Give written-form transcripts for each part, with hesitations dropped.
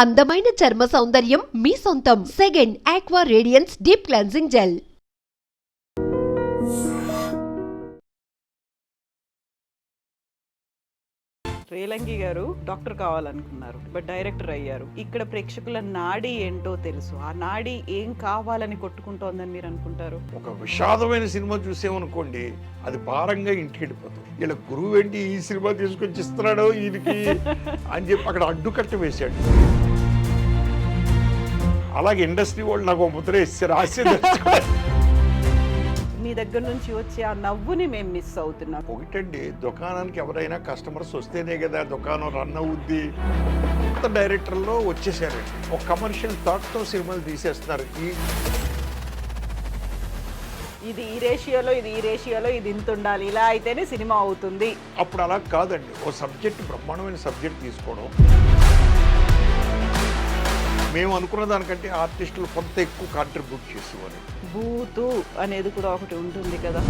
అందమైన చర్మ సౌందర్యం మీ సొంతం. Second aqua radiance deep cleansing gel. Relangi గారు డాక్టర్ కావాలనుకున్నారు, బట్ డైరెక్టర్ అయ్యారు. ఇక్కడ ప్రేక్షకుల నాడి ఏంటో తెలుసు. ఆ నాడి ఏం కావాలని కొట్టుకుంటోందని మీరు అనుకుంటారు? ఒక విషాదమైన సినిమా చూసామనుకోండి, అది భారంగా ఇంటికి వెళ్ళిపోతాం. ఇలా గురువు ఏంటి ఈ సినిమా తీసుకొచ్చి ఇస్తున్నాడో ఈయనకి అని చెప్పి అక్కడ అడ్డుకట్ట వేశాడు. అలాగే ఇండస్ట్రీ వాళ్ళు నాకు ముద్ర ఇస్తారు, ఆశీర్వదించుకోవాలి. మీ దగ్గర నుంచి వచ్చే ఆ నవ్వుని మేము మిస్ అవుతున్నాం. ఒకటండి, దుకాణానికి ఎవరైనా కస్టమర్స్ వస్తేనే కదా దుకాణం రన్ అవుద్ది. కొత్త డైరెక్టర్లో వచ్చేసారండి, ఒక కమర్షియల్ థాట్తో సినిమాలు తీసేస్తున్నారు. ఇది ఈ రేషియోలో, ఇది ఈ రేషియోలో, ఇది ఇంత ఉండాలి, ఇలా అయితేనే సినిమా అవుతుంది. అప్పుడు అలా కాదండి, ఓ సబ్జెక్ట్, బ్రహ్మాండమైన సబ్జెక్ట్ తీసుకోవడం. మేము అనుకున్న దానికంటే ఆర్టిస్టులు కొంత ఎక్కువ కాంట్రిబ్యూట్ చేసేవారు. బూతు అనేది కూడా ఒకటి ఉంటుంది కదా.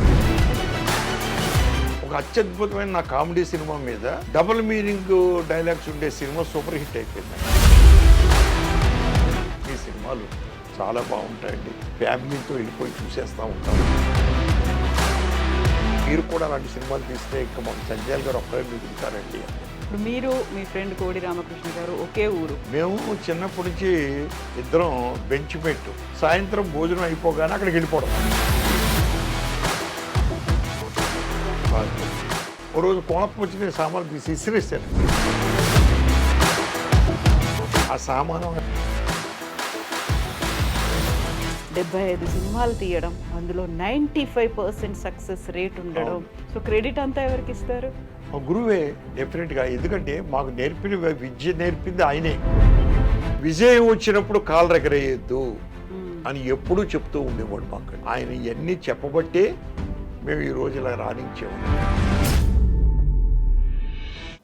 ఒక అత్యద్భుతమైన నా కామెడీ సినిమా మీద డబుల్ మీనింగ్ డైలాగ్స్ ఉండే సినిమా సూపర్ హిట్ అయిపోయింది. ఈ సినిమాలు చాలా బాగుంటాయండి, ఫ్యామిలీతో వెళ్ళిపోయి చూసేస్తూ ఉంటాం. మీరు కూడా అలాంటి సినిమాలు తీస్తే ఇంకా మాకు సంజయ్ గారు ఒక్కరే మిగులుతారండి. ఇప్పుడు మీరు మీ ఫ్రెండ్ కోడి రామకృష్ణ గారు ఒకే ఊరు. మేము చిన్నప్పటి నుంచి ఇద్దరం బెంచ్ పెట్టు, సాయంత్రం భోజనం అయిపోగానే అక్కడికి వెళ్ళిపోవడం. ఓ రోజు కోణప్ప వచ్చి నేను సామాన్లు తీసి ఇసిరేసాను. ఆ సామాను 75 సినిమాలు తీయడం, అందులో 95% సక్సెస్ రేట్ ఉండడం. సో క్రెడిట్ అంతా ఎవరికి ఇస్తారు? మా గురువే డెఫినెట్గా. ఎందుకంటే మాకు నేర్పిన విద్య నేర్పింది ఆయనే. విజయం వచ్చినప్పుడు కాలు రెగరేయద్దు అని ఎప్పుడూ చెప్తూ ఉండేవాడు మాకు. ఆయన ఇవన్నీ చెప్పబట్టే మేము ఈ రోజు ఇలా రాణించాము.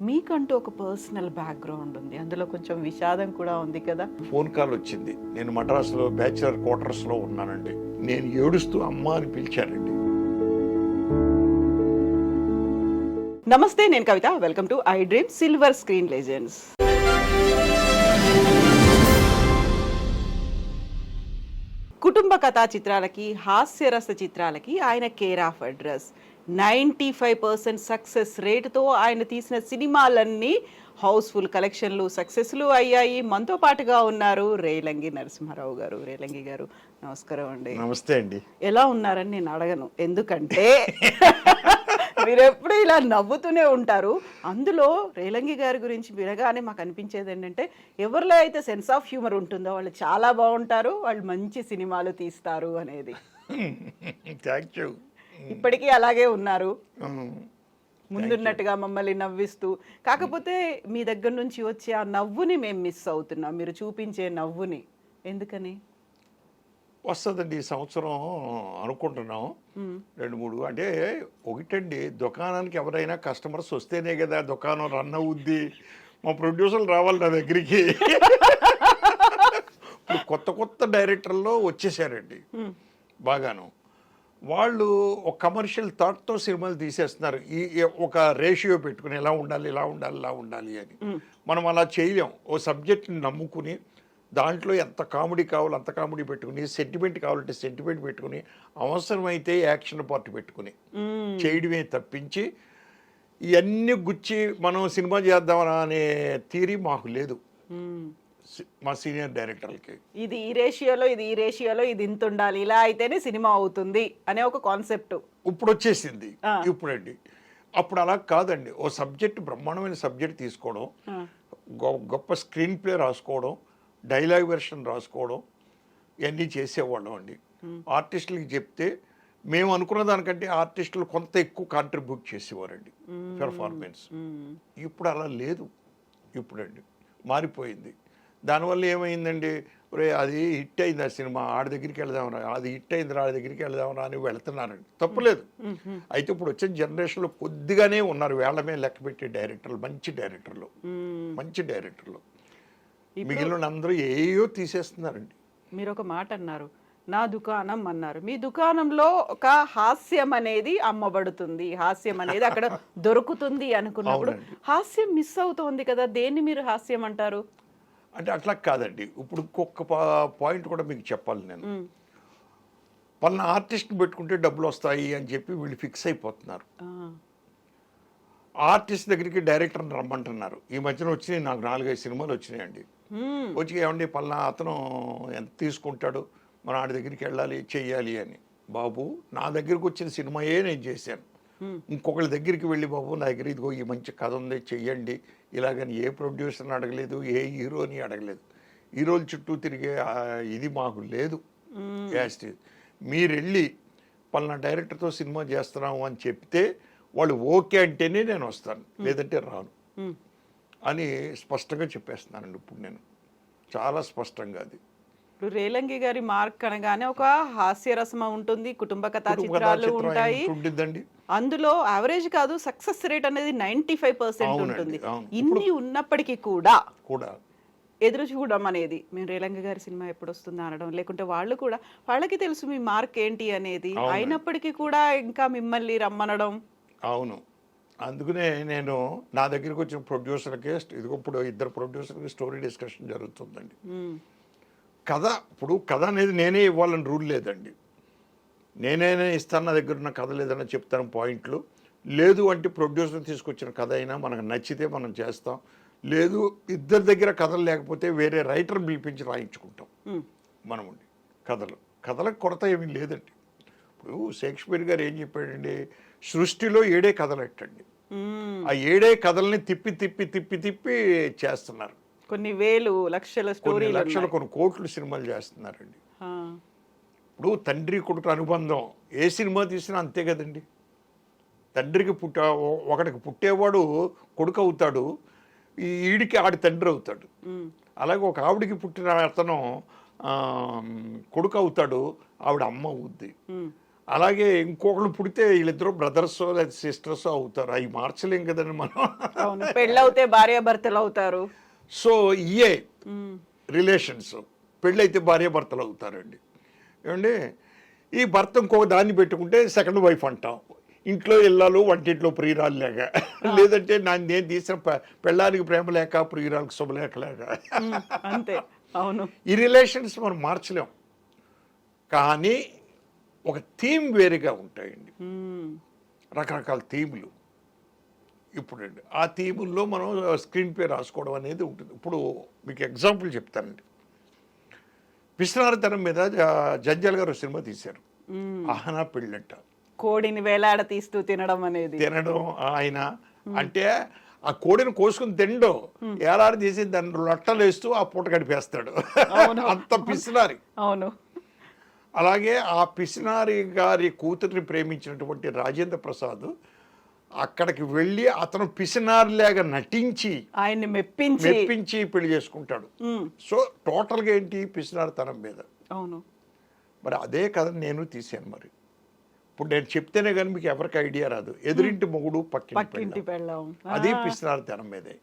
మీకంటూ ఒక పర్సనల్ బ్యాక్గ్రౌండ్ ఉంది, అందులో కొంచెం విషాదం కూడా ఉంది కదా. ఫోన్ కాల్ వచ్చింది, నేను మద్రాసులో బ్యాచిలర్ క్వార్టర్స్లో ఉన్నానండి. నేను ఏడుస్తూ అమ్మ అని పిలిచానండి. నమస్తే, నేను Kavitha. Welcome to I dream silver screen legends. కుటుంబ కథా చిత్రాలకి, హాస్యరస చిత్రాలకి ఆయన కేర్ ఆఫ్ అడ్రస్. 95% సక్సెస్ రేటుతో ఆయన తీసిన సినిమాలన్నీ హౌస్ఫుల్ కలెక్షన్లు, సక్సెస్లు అయ్యాయి. మనతో పాటుగా ఉన్నారు రేలంగి నరసింహారావు గారు. రేలంగి గారు నమస్కారం అండి. నమస్తే అండి. ఎలా ఉన్నారని నేను అడగను, ఎందుకంటే మీరు ఎప్పుడు ఇలా నవ్వుతూనే ఉంటారు. అందులో రేలంగి గారి గురించి వినగానే మాకు అనిపించేది ఏంటంటే, ఎవరిలో అయితే సెన్స్ ఆఫ్ హ్యూమర్ ఉంటుందో వాళ్ళు చాలా బాగుంటారు, వాళ్ళు మంచి సినిమాలు తీస్తారు అనేది. Thank you. ఇప్పటికీ అలాగే ఉన్నారు, ముందున్నట్టుగా మమ్మల్ని నవ్విస్తూ. కాకపోతే మీ దగ్గర నుంచి వచ్చే ఆ నవ్వుని మేము మిస్ అవుతున్నాం, మీరు చూపించే నవ్వుని. ఎందుకని? వస్తుందండి, ఈ సంవత్సరం అనుకుంటున్నాం 2-3. అంటే ఒకటండి, దుకాణానికి ఎవరైనా కస్టమర్స్ వస్తేనే కదా దుకాణం రన్ అవుద్ది. మా ప్రొడ్యూసర్లు రావాలి నా దగ్గరికి. ఇప్పుడు కొత్త కొత్త డైరెక్టర్లో వచ్చేసారండి బాగాను. వాళ్ళు ఒక కమర్షియల్ థాట్తో సినిమాలు తీసేస్తున్నారు. ఈ ఒక రేషియో పెట్టుకుని ఇలా ఉండాలి, ఇలా ఉండాలి, ఇలా ఉండాలి అని. మనం అలా చేయలేం. ఓ సబ్జెక్ట్ని నమ్ముకుని దాంట్లో ఎంత కామెడీ కావాలో అంత కామెడీ పెట్టుకుని, సెంటిమెంట్ కావాలంటే సెంటిమెంట్ పెట్టుకుని, అవసరమైతే యాక్షన్ పార్ట్ పెట్టుకుని చేయడమే తప్పించి ఇవన్నీ గుచ్చి మనం సినిమా చేద్దామని అనే థియరీ మాకు లేదు మా సీనియర్ డైరెక్టర్లకి. ఇది ఈ రేషియోలో, ఇది ఈ రేషియోలో, ఇది ఇంత ఉండాలి, ఇలా అయితేనే సినిమా అవుతుంది అనే ఒక కాన్సెప్ట్ ఇప్పుడు వచ్చేసింది. ఇప్పుడండి, అప్పుడు అలా కాదండి. ఓ సబ్జెక్ట్, బ్రహ్మాండమైన సబ్జెక్ట్ తీసుకోవడం, గొప్ప స్క్రీన్ ప్లే రాసుకోవడం, డైలాగ్ వెర్షన్ రాసుకోవడం, ఇవన్నీ చేసేవాళ్ళం అండి. ఆర్టిస్టులకి చెప్తే మేము అనుకున్న దానికంటే ఆర్టిస్టులు కొంత ఎక్కువ కాంట్రిబ్యూట్ చేసేవారండి పెర్ఫార్మెన్స్. ఇప్పుడు అలా లేదు. ఇప్పుడండి మారిపోయింది. దానివల్ల ఏమైందండి, అది హిట్ అయింది ఆ సినిమా, ఆడి దగ్గరికి వెళదామరా, అది హిట్ అయింది ఆడి దగ్గరికి వెళదామరా అని వెళుతున్నారండి. తప్పులేదు. అయితే ఇప్పుడు వచ్చే జనరేషన్లో కొద్దిగానే ఉన్నారు వేళ్లమే లెక్క పెట్టే డైరెక్టర్లు, మంచి డైరెక్టర్లు, మంచి డైరెక్టర్లు. మిగిలిన అందరూ ఏయో తీసేస్తున్నారండి. మీరు ఒక మాట అన్నారు, నా దుకాణం అన్నారు. మీ దుకాణంలో ఒక హాస్యం అనేది అమ్మబడుతుంది, హాస్యం అనేది అక్కడ దొరుకుతుంది అనుకున్నప్పుడు హాస్యం మిస్ అవుతోంది కదా, దేన్ని మీరు హాస్యం అంటారు? అంటే అట్లా కాదండి. ఇప్పుడు ఇంకొక పాయింట్ కూడా మీకు చెప్పాలి నేను. పలానా ఆర్టిస్ట్ని పెట్టుకుంటే డబ్బులు వస్తాయి అని చెప్పి వీళ్ళు ఫిక్స్ అయిపోతున్నారు. ఆర్టిస్ట్ దగ్గరికి డైరెక్టర్ని రమ్మంటున్నారు. ఈ మధ్యన వచ్చినాయి నాకు 4-5 సినిమాలు వచ్చినాయండి. వచ్చి ఏమండి పలానా అతను ఎంత తీసుకుంటాడు, మన ఆడి దగ్గరికి వెళ్ళాలి చెయ్యాలి అని. బాబు నా దగ్గరికి వచ్చిన సినిమాయే నేను చేశాను. ఇంకొకళ్ళ దగ్గరికి వెళ్ళి బాబు నా దగ్గర ఇదిగో ఈ మంచి కథ ఉంది చెయ్యండి ఇలాగని ఏ ప్రొడ్యూసర్ని అడగలేదు, ఏ హీరోని అడగలేదు. హీరోల చుట్టూ తిరిగే ఇది మాకు లేదు. మీరు వెళ్ళి పలానా డైరెక్టర్తో సినిమా చేస్తున్నాము అని చెప్తే వాళ్ళు ఓకే అంటేనే నేను వస్తాను, లేదంటే రాను అని స్పష్టంగా చెప్పేస్తున్నానండి. ఇప్పుడు నేను చాలా స్పష్టంగా అది. ఇప్పుడు రేలంగి గారి మార్క్ అనగానే ఒక హాస్యరసమ ఉంటుంది, కుటుంబ కథా చిత్రాలు ఉంటాయి. అందులో యావరేజ్ కాదు సక్సెస్ రేట్ అనేది 95% ఉంటుంది. ఇన్ని ఉన్నప్పటికీ కూడా ఎదురు చూడడం అనేది, మేము రేలంగి గారి సినిమా ఎప్పుడు వస్తుందా అనడం, లేకుంటే వాళ్ళు కూడా వాళ్ళకి తెలుసు మీ మార్క్ ఏంటి అనేది, అయినప్పటికీ కూడా ఇంకా మిమ్మల్ని రమ్మనడం. అవును, అందుకనే నేను నా దగ్గరికి వచ్చిన ప్రొడ్యూసర్కే ఇదిగో ఇప్పుడు 2 ప్రొడ్యూసర్కి స్టోరీ డిస్కషన్ జరుగుతుందండి. ఇప్పుడు కథ అనేది నేనే ఇవ్వాలని రూల్ లేదండి. నేనే ఇస్తాను, నా దగ్గర ఉన్న కథ లేదన్నా చెప్తాను పాయింట్లు. లేదు అంటే ప్రొడ్యూసర్ తీసుకొచ్చిన కథ అయినా మనకు నచ్చితే మనం చేస్తాం. లేదు ఇద్దరి దగ్గర కథలు లేకపోతే వేరే రైటర్ పిలిపించి రాయించుకుంటాం మనం. కథలకు కొరత ఏమీ లేదండి. ఇప్పుడు షేక్స్పియర్ గారు ఏం చెప్పాడండి, సృష్టిలో 7 కథలు ఎట్టండి. ఆ 7 కథల్ని తిప్పి తిప్పి తిప్పి తిప్పి చేస్తున్నారు. కొన్ని వేలు లక్షల కొన్ని కోట్లు సినిమాలు చేస్తున్నారండి. ఇప్పుడు తండ్రి కొడుకు అనుబంధం ఏ సినిమా తీసినా అంతే కదండి. తండ్రికి ఒకటికి పుట్టేవాడు కొడుకు అవుతాడు, ఈడికి ఆడి తండ్రి అవుతాడు. అలాగే ఒక ఆవిడికి పుట్టిన అతను కొడుకు అవుతాడు, ఆవిడ అమ్మ అవుద్ది. అలాగే ఇంకొకళ్ళు పుడితే వీళ్ళిద్దరు బ్రదర్స్ లేదా సిస్టర్స్ అవుతారు. అవి మార్చలేం కదండి మనం. పెళ్ళవుతే భార్యాభర్తలు అవుతారు. సో ఇయే రిలేషన్స్. పెళ్ళైతే భార్యాభర్తలు అవుతారండి. ఏమండి, ఈ భర్త ఇంకొక దాన్ని పెట్టుకుంటే సెకండ్ వైఫ్ అంటాం. ఇంట్లో ఇల్లాలు వంటింట్లో ప్రియురాలు లేక, లేదంటే నేను తీసిన పెళ్ళానికి ప్రేమ లేక ప్రియురాలకు శుభలేఖ లేక. అంతే. అవును, ఈ రిలేషన్స్ మనం మార్చలేం. కానీ ఒక థీమ్ వేరుగా ఉంటాయండి, రకరకాల థీములు. ఇప్పుడండి ఆ థీముల్లో మనం స్క్రీన్ ప్లే రాసుకోవడం అనేది ఉంటుంది. ఇప్పుడు మీకు ఎగ్జాంపుల్ చెప్తానండి. పిసినారితనం మీద జంజాల్ గారు సినిమా తీశారు, ఆహనా పెళ్ళంట. కోడిని వేలాడ తీస్తూ తినడం ఆయన అంటే ఆ కోడిని కోసుకుని తిండో ఏలాడ తీసి దాన్ని లొట్టలు వేస్తూ ఆ పూట గడిపేస్తాడు. అంత పిసినారి. అవును. అలాగే ఆ పిసినారి గారి కూతురిని ప్రేమించినటువంటి రాజేంద్ర ప్రసాద్ అక్కడికి వెళ్ళి అతను పిసినారిలాగా నటించి ఆయన్ని మెప్పించి పెళ్లి చేసుకుంటాడు. సో టోటల్గా ఏంటి, పిసినారితనం మీద. అవును. మరి అదే కథ నేను తీశాను. మరి ఇప్పుడు నేను చెప్తేనే కానీ మీకు ఎవరికి ఐడియా రాదు. ఎదురింటి మొగుడు పక్కింటి పెళ్ళాం, అది పిసినారితనం మీదే.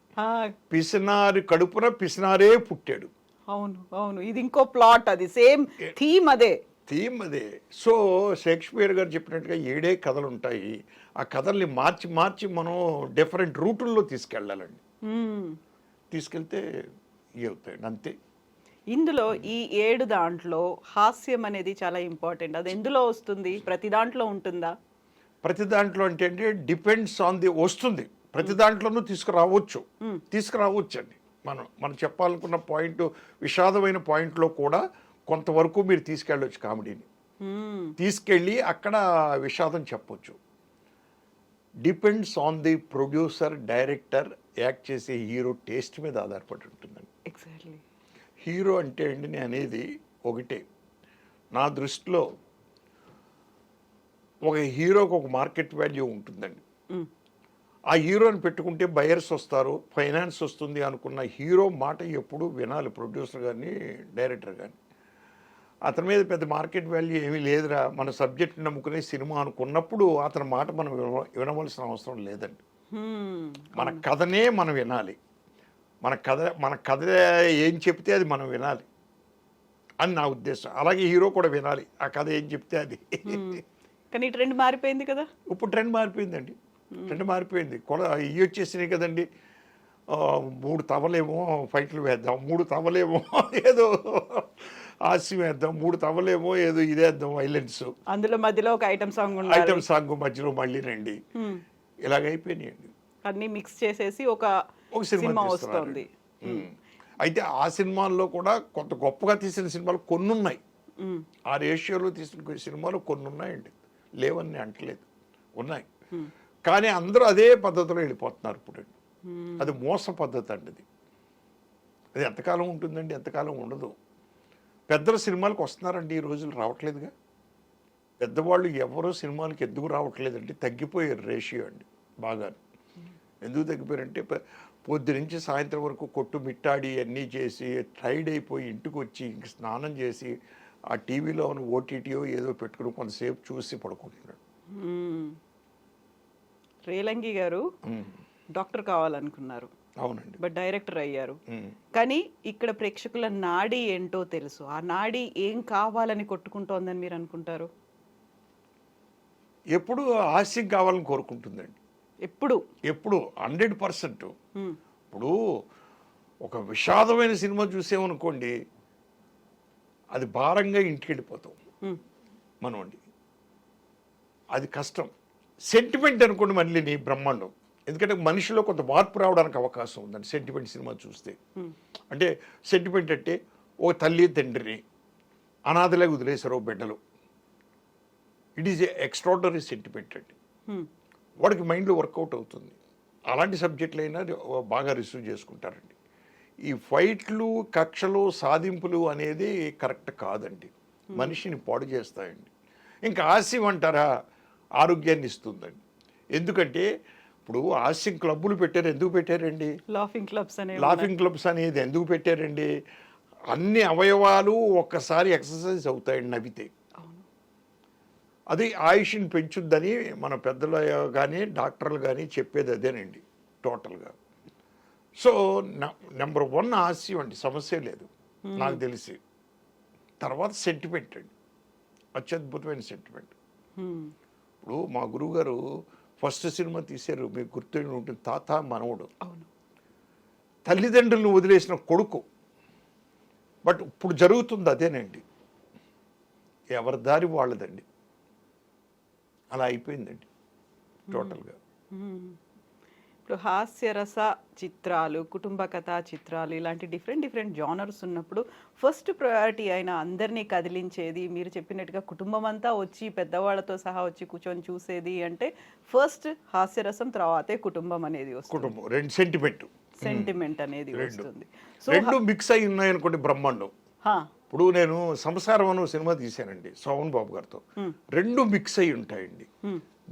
పిసినారి కడుపున పిసినారే పుట్టాడు. అవును అవును, ఇది ఇంకో ప్లాట్, అది సేమ్ థీమ్ అదే. సో షేక్స్పియర్ గారు చెప్పినట్టుగా 7 కథలు ఉంటాయి. ఆ కథల్ని మార్చి మార్చి మనం డిఫరెంట్ రూటుల్లో తీసుకెళ్ళాలండి. తీసుకెళ్తే అవుతాయండి, అంతే. ఇందులో ఈ 7 దాంట్లో హాస్యం అనేది చాలా ఇంపార్టెంట్. అది ఎందులో వస్తుంది? ప్రతి దాంట్లో ఉంటుందా? ప్రతి దాంట్లో అంటే డిపెండ్స్ ఆన్ ది వస్తుంది. ప్రతి దాంట్లోనూ తీసుకురావచ్చు అండి. మనం చెప్పాలనుకున్న పాయింట్, విషాదమైన పాయింట్లో కూడా కొంతవరకు మీరు తీసుకెళ్ళవచ్చు. కామెడీని తీసుకెళ్ళి అక్కడ విషాదం చెప్పొచ్చు. Depends on the producer, director, act చేసే హీరో టేస్ట్ మీద ఆధారపడి ఉంటుందండి. ఎగ్జాక్ట్లీ. హీరో అంటే అండి నేను అనేది ఒకటే. నా దృష్టిలో ఒక హీరోకి ఒక మార్కెట్ వాల్యూ ఉంటుందండి. ఆ హీరోని పెట్టుకుంటే బయర్స్ వస్తారు, ఫైనాన్స్ వస్తుంది అనుకున్న హీరో మాట ఎప్పుడు వినాలి, ప్రొడ్యూసర్ కానీ డైరెక్టర్ కానీ. అతని మీద పెద్ద మార్కెట్ వాల్యూ ఏమీ లేదురా, మన సబ్జెక్ట్ నమ్ముకునే సినిమా అనుకున్నప్పుడు అతని మాట మనం వినవలసిన అవసరం లేదండి. మన కథనే మనం వినాలి. మన కథ ఏం చెప్తే అది మనం వినాలి అని నా ఉద్దేశం. అలాగే హీరో కూడా వినాలి, ఆ కథ ఏం చెప్తే అది. కానీ ట్రెండ్ మారిపోయింది కదా. ఇప్పుడు ట్రెండ్ మారిపోయిందండి. ట్రెండ్ మారిపోయింది. ఇవి వచ్చేసినాయి కదండి. 3 తవలేమో ఫైట్లు వేద్దాం, 3 తవలేమో ఏదో హాస్యం వేద్దాం, 3 తవలేమో ఏదో ఇదేద్దాం వైలెన్స్, అందులో మధ్యలో ఒక ఐటమ్ సాంగ్ ఐటమ్ సాంగ్ మధ్యలో మళ్ళీ రండి, ఇలాగైపోయినాయండి. అన్ని మిక్స్ చేసేసి ఒక ఒక సినిమా సినిమా వస్తుంది. అయితే ఆ సినిమాల్లో కూడా కొంత గొప్పగా తీసిన సినిమాలు కొన్ని ఉన్నాయి, ఆ రేషియోలో తీసిన సినిమాలు కొన్ని ఉన్నాయండి, లేవని అంటలేదు, ఉన్నాయి. కానీ అందరూ అదే పద్ధతిలో వెళ్ళిపోతున్నారు ఇప్పుడు. అది మోస పద్ధతి అండి. అది ఎంతకాలం ఉంటుందండి, ఎంతకాలం ఉండదు. పెద్దల సినిమాలకు వస్తున్నారండి, ఈ రోజులు రావట్లేదుగా. పెద్దవాళ్ళు ఎవరో సినిమాలకు ఎందుకు రావట్లేదండి, తగ్గిపోయారు రేషియో అండి బాగా. ఎందుకు తగ్గిపోయారంటే పొద్దు నుంచి సాయంత్రం వరకు కొట్టు మిట్టాడి అన్నీ చేసి టైర్డ్ అయిపోయి ఇంటికి వచ్చి ఇంక స్నానం చేసి ఆ టీవీలో ఉన్న ఓటీటీయో ఏదో పెట్టుకుని కొంతసేపు చూసి పడుకుంటున్నాడు. రేలంగి గారు డాక్టర్ కావాలనుకున్నారు, అవునండి, బట్ డైరెక్టర్ అయ్యారు. కానీ ఇక్కడ ప్రేక్షకుల నాడి ఏంటో తెలుసు. ఆ నాడి ఏం కావాలని కొట్టుకుంటోందని మీరు అనుకుంటారు? ఎప్పుడు హాస్యం కావాలని కోరుకుంటుందండి, ఎప్పుడు 100%. ఇప్పుడు ఒక విషాదమైన సినిమా చూసామనుకోండి, అది భారంగా ఇంటికి వెళ్ళిపోతాం మనం అండి, అది కష్టం. సెంటిమెంట్ అనుకోండి మళ్ళీ నీ బ్రహ్మాండం, ఎందుకంటే మనిషిలో కొంత మార్పు రావడానికి అవకాశం ఉందండి సెంటిమెంట్ సినిమా చూస్తే. అంటే సెంటిమెంట్ అంటే ఓ తల్లి తండ్రిని అనాథలాగా వదిలేశారు బిడ్డలు, ఇట్ ఈజ్ ఎక్స్ట్రాడనరీ సెంటిమెంట్ అండి. వాడికి మైండ్లో వర్కౌట్ అవుతుంది. అలాంటి సబ్జెక్టులు అయినా బాగా రిసీవ్ చేసుకుంటారండి. ఈ ఫైట్లు, కక్షలు, సాధింపులు అనేది కరెక్ట్ కాదండి, మనిషిని పాడు చేస్తాయండి. ఇంకా హాస్యం అంటారా, ఆరోగ్యాన్ని ఇస్తుందండి. ఎందుకంటే ఇప్పుడు హాస్యం క్లబ్బులు పెట్టారు, ఎందుకు పెట్టారండి? లాఫింగ్ క్లబ్స్ అనేది ఎందుకు పెట్టారండి? అన్ని అవయవాలు ఒక్కసారి ఎక్సర్సైజ్ అవుతాయండి నవ్వితే. అది ఆయుష్ని పెంచుద్దని మన పెద్దలు కానీ డాక్టర్లు కానీ చెప్పేది అదేనండి టోటల్గా. సో నెంబర్ 1 హాస్యం అండి, సమస్య లేదు నాకు తెలిసి. తర్వాత సెంటిమెంట్ అండి, అత్యద్భుతమైన సెంటిమెంట్. ఇప్పుడు మా గురువుగారు ఫస్ట్ సినిమా తీశారు, మీకు గుర్తుండి ఉంటుంది, తాత మనవడు. తల్లిదండ్రులను వదిలేసిన కొడుకు. బట్ ఇప్పుడు జరుగుతుంది అదేనండి, ఎవరి దారి వాళ్ళదండి, అలా అయిపోయిందండి టోటల్గా. ఇప్పుడు హాస్యరస చిత్రాలు, కుటుంబ కథా చిత్రాలు, ఇలాంటి డిఫరెంట్ జానర్స్ ఉన్నప్పుడు ఫస్ట్ ప్రయారిటీ అయినా అందరినీ కదిలించేది, మీరు చెప్పినట్టుగా కుటుంబం అంతా వచ్చి పెద్దవాళ్ళతో సహా వచ్చి కూర్చొని చూసేది అంటే ఫస్ట్ హాస్యరసం, తర్వాతే కుటుంబం అనేది వస్తుంది. కుటుంబం రెండు సెంటిమెంట్ అనేది వస్తుంది. సో రెండు మిక్స్ అయి ఉన్నాయనుకోండి బ్రహ్మాండం. ఇప్పుడు నేను సంసారం అనే సినిమా తీశానండి సోమన్ బాబు గారితో, రెండు మిక్స్ అయి ఉంటాయండి.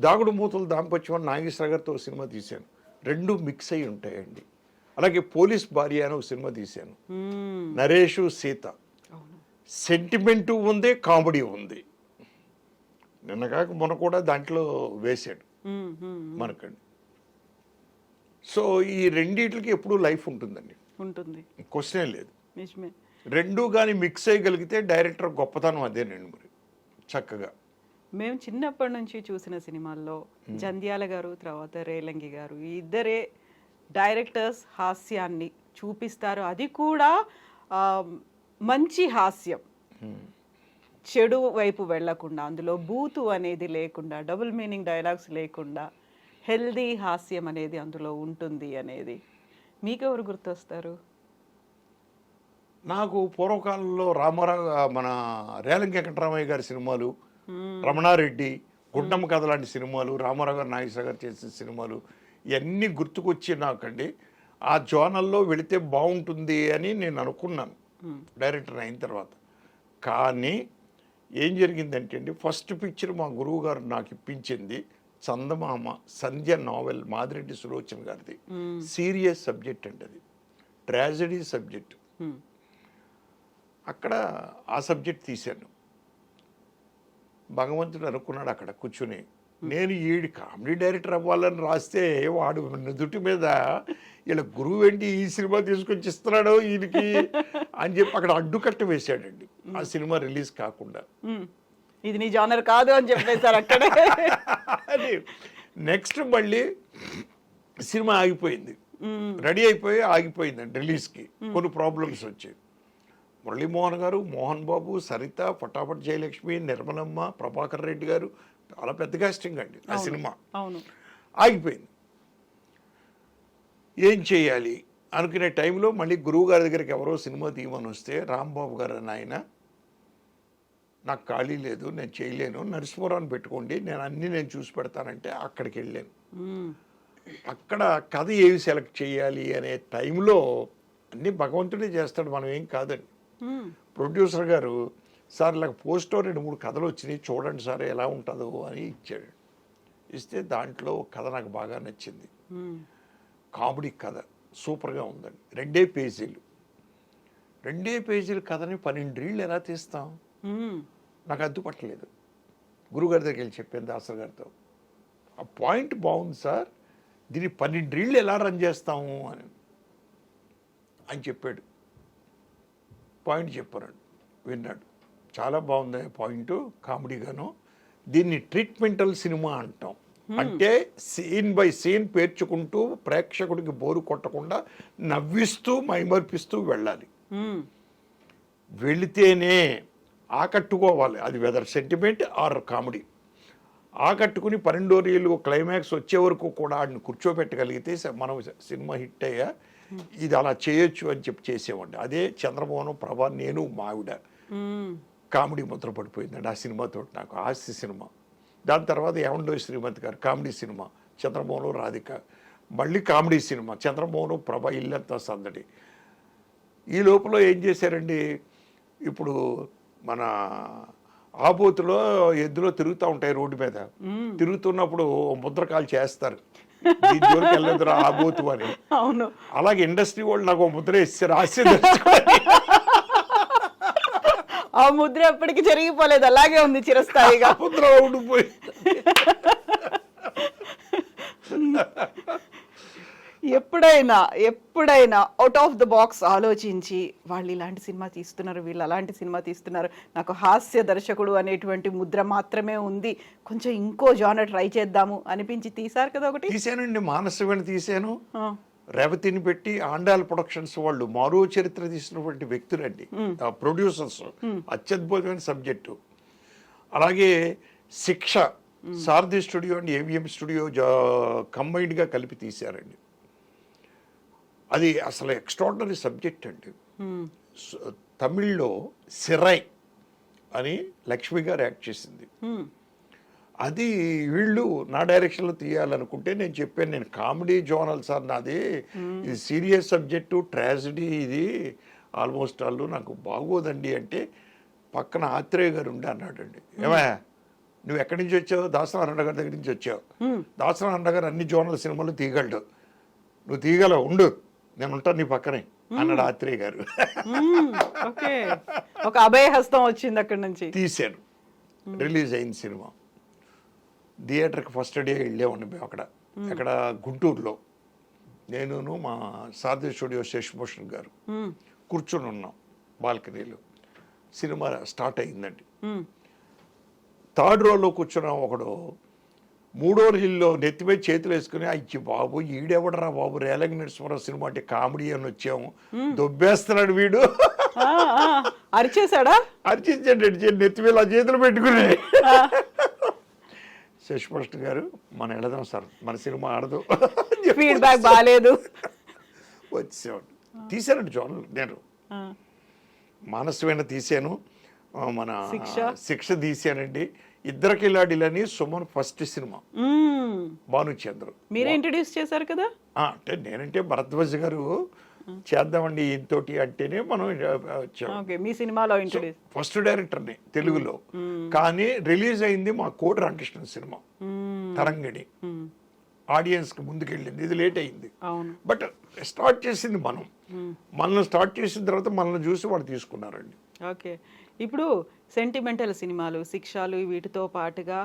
దాగుడు మూతలు దాంపత్యం నాగేశ్వర గారితో సినిమా తీశాను, రెండు మిక్స్ అయి ఉంటాయండి. అలాగే పోలీస్ భార్య అని ఒక సినిమా తీశాను, నరేషు సీత, సెంటిమెంటు ఉంది, కామెడీ ఉంది. నిన్న కాక మొన్న కూడా దాంట్లో వేసాడు మనకండి. సో ఈ రెండిట్లకి ఎప్పుడూ లైఫ్ ఉంటుందండి, క్వశ్చనే లేదు. నిజమే. రెండు కానీ మిక్స్ అయ్యగలిగితే డైరెక్టర్ గొప్పతనం అదేనండి. మరి చక్కగా మేము చిన్నప్పటి నుంచి చూసిన సినిమాల్లో జంధ్యాల గారు, తర్వాత రేలంగి గారు, ఈ ఇద్దరే డైరెక్టర్స్ హాస్యాన్ని చూపిస్తారు. అది కూడా మంచి హాస్యం, చెడు వైపు వెళ్లకుండా, అందులో బూతు అనేది లేకుండా, డబుల్ మీనింగ్ డైలాగ్స్ లేకుండా హెల్దీ హాస్యం అనేది అందులో ఉంటుంది అనేది. మీకెవరు గుర్తొస్తారు? నాకు పూర్వకాలంలో రామారావు, మన రేలంగి వెంకటరామయ్య గారి సినిమాలు, రమణారెడ్డి, గుండమ్మ కథ లాంటి సినిమాలు, రామారావు గారు, నాగేశ్వర గారు చేసిన సినిమాలు, ఇవన్నీ గుర్తుకొచ్చి నాకండి ఆ జోనల్లో వెళితే బాగుంటుంది అని నేను అనుకున్నాను డైరెక్టర్ అయిన తర్వాత. కానీ ఏం జరిగిందంటే అండి, ఫస్ట్ పిక్చర్ మా గురువు గారు నాకు ఇప్పించింది చందమామ సంధ్య నావెల్, మాదిరెడ్డి సులోచన గారిది. సీరియస్ సబ్జెక్ట్ అండి, అది ట్రాజడీ సబ్జెక్ట్. అక్కడ ఆ సబ్జెక్ట్ తీశాను. భగవంతుడు అనుకున్నాడు అక్కడ కూర్చుని, నేను ఈడి కామెడీ డైరెక్టర్ అవ్వాలని రాస్తే వాడు నుదుటి మీద ఇలా గురువు ఏంటి ఈ సినిమా తీసుకొచ్చి ఇస్తున్నాడు ఈయనకి అని చెప్పి అక్కడ అడ్డుకట్ట వేశాడండి, ఆ సినిమా రిలీజ్ కాకుండా. ఇది నీ జానర్ కాదు అని చెప్పేశారు అక్కడే. నెక్స్ట్ మళ్ళీ సినిమా ఆగిపోయింది. రెడీ అయిపోయి ఆగిపోయిందండి రిలీజ్కి, కొన్ని ప్రాబ్లమ్స్ వచ్చాయి. మురళీమోహన్ గారు, మోహన్ బాబు, సరిత, పటాపట్ జయలక్ష్మి, నిర్మలమ్మ, ప్రభాకర్ రెడ్డి గారు, చాలా పెద్ద కాస్టింగ్ అండి ఆ సినిమా. ఆగిపోయింది. ఏం చేయాలి అనుకునే టైంలో మళ్ళీ గురువు గారి దగ్గరికి ఎవరో సినిమా తీయమని వస్తే, రాంబాబు గారు అని ఆయన, నాకు ఖాళీ లేదు, నేను చేయలేను, నరసింహరావుని పెట్టుకోండి, నేను చూసి పెడతానంటే అక్కడికి వెళ్ళాను. అక్కడ కథ ఏవి సెలెక్ట్ చేయాలి అనే టైంలో అన్నీ భగవంతుడే చేస్తాడు, మనం ఏం కాదండి. ప్రొడ్యూసర్ గారు, సార్ ఇలా పోస్ట్లో 2-3 కథలు వచ్చినాయి, చూడండి సార్ ఎలా ఉంటుందో అని ఇచ్చాడు. ఇస్తే దాంట్లో కథ నాకు బాగా నచ్చింది. కామెడీ కథ సూపర్గా ఉందండి. 2 పేజీలు కథని 12 రీళ్ళు ఎలా తీస్తాం, నాకు అడ్డుపట్టలేదు. గురుగారి దగ్గరికి వెళ్ళి చెప్పాను దాసర్ గారితో, ఆ పాయింట్ బాగుంది సార్, దీన్ని 12 రీళ్ళు ఎలా రన్ చేస్తాము అని చెప్పాడు. పాయింట్ చెప్పాడు, విన్నాడు, చాలా బాగుంది పాయింట్, కామెడీగాను. దీన్ని ట్రీట్మెంటల్ సినిమా అంటాం. అంటే సీన్ బై సీన్ పేర్చుకుంటూ ప్రేక్షకుడికి బోరు కొట్టకుండా నవ్విస్తూ మైమర్పిస్తూ వెళ్ళాలి. వెళితేనే ఆకట్టుకోవాలి, అది వెదర్ సెంటిమెంట్ ఆర్ కామెడీ. ఆకట్టుకుని 12వ రీలు క్లైమాక్స్ వచ్చే వరకు కూడా ఆడిని కూర్చోబెట్టగలిగితే మనం సినిమా హిట్ అయ్యా, ఇది అలా చేయొచ్చు అని చెప్పి చేసేవాడిని. అదే చంద్రమోహన్, ప్రభా, నేను, మావిడ కామెడీ ముద్ర పడిపోయిందండి ఆ సినిమాతో నాకు. హాస్య సినిమా. దాని తర్వాత ఏమండోయ్ శ్రీమతి గారు కామెడీ సినిమా, చంద్రమోహన్, రాధిక, మళ్ళీ కామెడీ సినిమా, చంద్రమోహన్, ప్రభా, ఇల్లంతా సందడి. ఈ లోపల ఏం చేశారండి, ఇప్పుడు మన ఆబోతులో ఎద్దులో తిరుగుతూ ఉంటాయి రోడ్డు మీద, తిరుగుతున్నప్పుడు ముద్రకాలు చేస్తారు, దీని జోలికి వెళ్ళదురా ఆబోతు అని. అవును, అలాగే ఇండస్ట్రీ వాళ్ళు నాకు ముద్ర ఇస్తారు, హాస్య ఆ ముద్ర ఎప్పటికీ జరిగిపోలేదు, అలాగే ఉంది చిరస్థాయిగా. ముద్ర ఉండిపోయి ఎప్పుడైనా అవుట్ ఆఫ్ ద బాక్స్ ఆలోచించి వాళ్ళు ఇలాంటి సినిమా తీస్తున్నారు, వీళ్ళు అలాంటి సినిమా తీస్తున్నారు, నాకు హాస్య దర్శకుడు అనేటువంటి ముద్ర మాత్రమే ఉంది, కొంచెం ఇంకో జానర్ ట్రై చేద్దాము అనిపించి తీశారు కదా ఒకటి? తీసానండి, మానసవేణి తీశాను, రేవతిని పెట్టి ఆండాల్ ప్రొడక్షన్స్ వాళ్ళు మారో చరిత్ర తీసినటువంటి వ్యక్తులండి ప్రొడ్యూసర్స్. అత్యద్భుతమైన సబ్జెక్టు. అలాగే శిక్ష సారథి స్టూడియో అండ్ ఏవిఎం స్టూడియో కంబైన్డ్గా కలిపి తీశారండి. అది అసలు ఎక్స్ట్రాడినరీ సబ్జెక్ట్ అండి. తమిళ్లో సిరై అని లక్ష్మి గారు యాక్ట్ చేసింది. అది వీళ్ళు నా డైరెక్షన్లో తీయాలనుకుంటే నేను చెప్పాను, నేను కామెడీ జోనల్ సార్ నాది, ఇది సీరియస్ సబ్జెక్టు, ట్రాజడీ, ఇది ఆల్మోస్ట్ ఆల్ నాకు బాగోదండి అంటే పక్కన ఆత్రేయ గారు ఉండి అన్నాడండి, ఏమయ్యా నువ్వు ఎక్కడి నుంచి వచ్చావు? దాసనారాయణ గారి దగ్గర నుంచి వచ్చావు. దాసనారాయణ గారు అన్ని జోనల్ సినిమాలు తీయగలడు, నువ్వు తీయగలవు, ఉండు నేను ఉంటాను నీ పక్కనే అన్నాడు ఆత్రేయ గారు. ఒక అభయహస్తం వచ్చింది అక్కడి నుంచి. తీశాను, రిలీజ్ అయింది సినిమా. థియేటర్కి ఫస్ట్ డే వెళ్ళేవాడిని అక్కడ గుంటూరులో. నేను మా సారథి స్టూడియో శశిభూషణ్ గారు కూర్చొని ఉన్నాం బాల్కనీలో. సినిమా స్టార్ట్ అయిందండి. 3rd రోలో కూర్చున్నాం. ఒకడు 3వ రీల్లో నెత్తిపై చేతులు వేసుకుని, అయ్యి బాబు ఈడెవడరా బాబు, రేలంగి నరసింహారావు సినిమా అంటే కామెడీ అని వచ్చాము, దొబ్బేస్తున్నాడు వీడు అరిచేశాడా? అరిచేసాడు, నెత్తిపై ఆ చేతులు పెట్టుకుని. శశిభూషణ్ గారు, మనం వెళదాం సార్, మన సినిమా ఆడదు, ఫీడ్బ్యాక్ బాగాలేదు, వచ్చేవాడు. తీశానండి జోనల్. నేను మానసవేణ తీశాను, మన శిక్ష తీశానండి. ఇద్దరు కిలాడీలని సుమన్ ఫస్ట్ సినిమా, భానుచంద్ర మీరే ఇంట్రడ్యూస్ చేశారు కదా. అంటే నేనంటే భరద్వాజ్ గారు చేద్దామండి ఇంతోటి అంటేనే మనం మీ సినిమాలో ఫస్ట్ డైరెక్టర్ని తెలుగులో. కానీ రిలీజ్ అయింది మా కోటి రామకృష్ణ సినిమా తరంగిణి, ఆడియన్స్ కి ముందుకెళ్ళింది, ఇది లేట్ అయింది. బట్ స్టార్ట్ చేసింది మనల్ని స్టార్ట్ చేసిన తర్వాత మనల్ని చూసి వాళ్ళు తీసుకున్నారండి. ఓకే, ఇప్పుడు సెంటిమెంటల్ సినిమాలు, శిక్షలు, వీటితో పాటుగా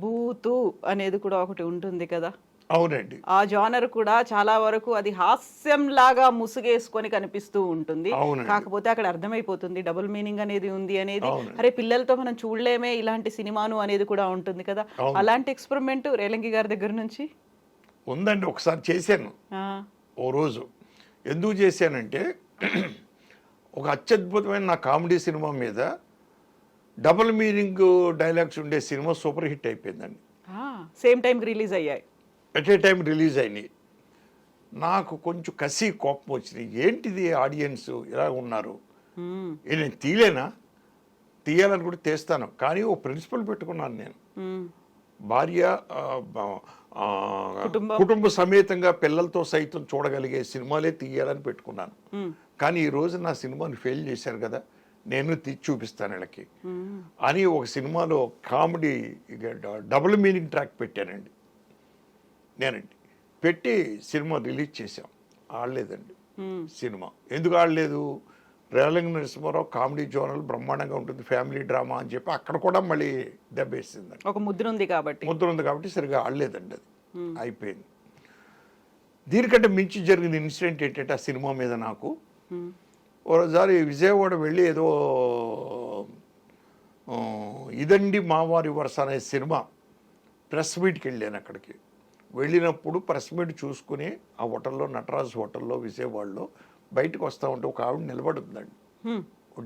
బూతు అనేది కూడా ఒకటి ఉంటుంది కదా. అవునండి, ఆ జానర్ కూడా చాలా వరకు అది హాస్యం లాగా ముసుగేసుకొని కనిపిస్తూ ఉంటుంది. కాకపోతే అక్కడ అర్థమైపోతుంది డబుల్ మీనింగ్ అనేది ఉంది అనేది. అరే పిల్లలతో మనం చూడలేమే ఇలాంటి సినిమాను అనేది కూడా ఉంటుంది కదా. అలాంటి ఎక్స్పెరిమెంట్ రేలంగి గారి దగ్గర నుంచి ఉందండి. ఒకసారి చేశాను, ఓ రోజు ఎందుకు చేశానంటే ఒక అత్యద్భుతమైన నా కామెడీ సినిమా మీద డబుల్ మీనింగ్ డైలాగ్స్ ఉండే సినిమా సూపర్ హిట్ అయిపోయిందండి. సేమ్ టైంకి రిలీజ్ అయ్యాయి. ఎట్ ఏ టైం రిలీజ్ అయినాయి. నాకు కొంచెం కసి కోపం వచ్చినాయి. ఏంటిది ఆడియన్స్ ఇలా ఉన్నారు, నేను తీయాలని కూడా తీస్తాను, కానీ ఓ ప్రిన్సిపల్ పెట్టుకున్నాను నేను. భార్య కుటుంబ సమేతంగా పిల్లలతో సైతం చూడగలిగే సినిమాలే తీయాలని పెట్టుకున్నాను. కానీ ఈ రోజు నా సినిమాని ఫెయిల్ చేశారు కదా, నేను తీసి చూపిస్తాను వీళ్ళకి అని ఒక సినిమాలో కామెడీ డబుల్ మీనింగ్ ట్రాక్ పెట్టానండి నేనండి. పెట్టి సినిమా రిలీజ్ చేశాం. ఆడలేదండి సినిమా. ఎందుకు ఆడలేదు? రేలంగి నరసింహారావు కామెడీ జోనల్ బ్రహ్మాండంగా ఉంటుంది, ఫ్యామిలీ డ్రామా అని చెప్పి అక్కడ కూడా మళ్ళీ దెబ్బేసిందండి. ఒక ముద్ర ఉంది కాబట్టి సరిగా ఆడలేదండి. అది అయిపోయింది. దీనికంటే మించి జరిగిన ఇన్సిడెంట్ ఏంటంటే ఆ సినిమా మీద నాకు ఒకసారి విజయవాడ వెళ్ళి ఏదో ఇదండి మావారి వరుస అనే సినిమా ప్రెస్ మీట్కి వెళ్ళాను. అక్కడికి వెళ్ళినప్పుడు ప్రెస్ మీట్ చూసుకుని ఆ హోటల్లో, నటరాజ్ హోటల్లో విజయవాడలో బయటకు వస్తూ ఉంటే ఒక ఆవిడ నిలబడుతుందండి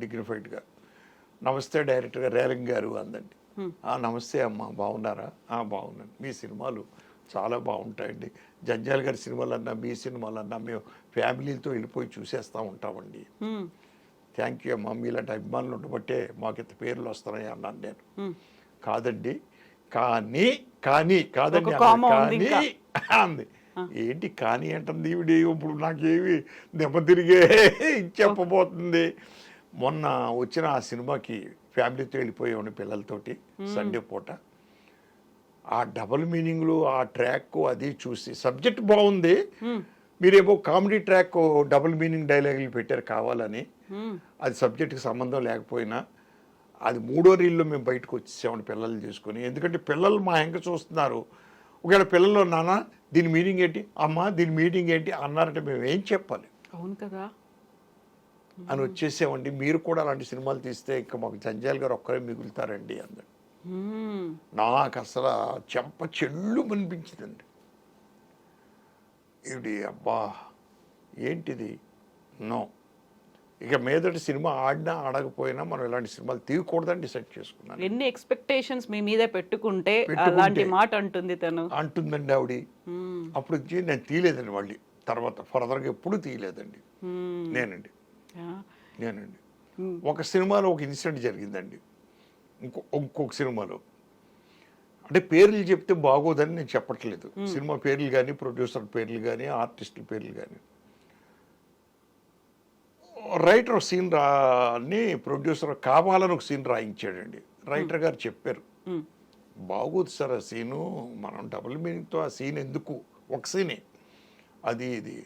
డిగ్నిఫైడ్గా. నమస్తే డైరెక్టర్ గారు, రేలంగి గారు అందండి. నమస్తే అమ్మ, బాగున్నారా? బాగున్నాను. మీ సినిమాలు చాలా బాగుంటాయండి. జంజాల్ గారి సినిమాలన్నా మీ సినిమాలన్నా మేము ఫ్యామిలీలతో వెళ్ళిపోయి చూసేస్తూ ఉంటామండి. థ్యాంక్ యూ అమ్మ, మీలాంటి అభిమానులు ఉండబట్టే మాకు ఇంత పేర్లు వస్తున్నాయి అన్నాను నేను. కాదండి, కానీ కాదండి అంది. ఏంటి కానీ అంటుంది ఈవిడ? ఇప్పుడు నాకేమి దెబ్బ తిరిగే చెప్పబోతుంది. మొన్న వచ్చిన ఆ సినిమాకి ఫ్యామిలీతో వెళ్ళిపోయామండి పిల్లలతోటి సండే పూట. ఆ డబుల్ మీనింగ్లు, ఆ ట్రాక్ అది చూసి సబ్జెక్ట్ బాగుంది, మీరేమో కామెడీ ట్రాక్ డబుల్ మీనింగ్ డైలాగులు పెట్టారు కావాలని. అది సబ్జెక్ట్కి సంబంధం లేకపోయినా అది మూడో రీల్లో మేము బయటకు వచ్చేసామండి పిల్లలు చేసుకొని. ఎందుకంటే పిల్లలు మా వెంక చూస్తున్నారు. ఒకవేళ పిల్లలు నాన్న దీని మీనింగ్ ఏంటి, అమ్మ దీని మీనింగ్ ఏంటి అన్నారంటే మేము ఏం చెప్పాలి? అవును కదా అని వచ్చేసామండి. మీరు కూడా అలాంటి సినిమాలు తీస్తే ఇంకా మాకు జంజాల్ గారు ఒక్కరే మిగులుతారండి అన్నాడు. నాకు అసలు చెంప చెల్లు అనిపించిందండి. ఇది అబ్బా ఏంటిది, నో, ఇక మీదటి సినిమా ఆడినా ఆడకపోయినా మనం ఇలాంటి సినిమాలు తీయకూడదని డిసైడ్ చేసుకున్నాను. ఎన్ని ఎక్స్పెక్టేషన్స్ మీ మీద పెట్టుకుంటే అలాంటి మాట అంటుంది తను, అంటుందండి ఆవిడ. అప్పుడు వచ్చి నేను తీయలేదండి, మళ్ళీ తర్వాత ఫర్దర్గా ఎప్పుడు తీయలేదండి నేనండి. ఒక సినిమాలో ఒక ఇన్సిడెంట్ జరిగిందండి. ఇంకొక సినిమాలో, అంటే పేర్లు చెప్తే బాగోదని నేను చెప్పట్లేదు, సినిమా పేర్లు కానీ, ప్రొడ్యూసర్ పేర్లు కానీ, ఆర్టిస్టుల పేర్లు కానీ. రైటర్ సీన్ అని ప్రొడ్యూసర్ కావాలని ఒక సీన్ రాయించాడండి. రైటర్ గారు చెప్పారు, బాగోదు సార్ ఆ సీను, మనం డబుల్ మీనింగ్తో ఆ సీన్ ఎందుకు, ఒక సీనే అది ఇది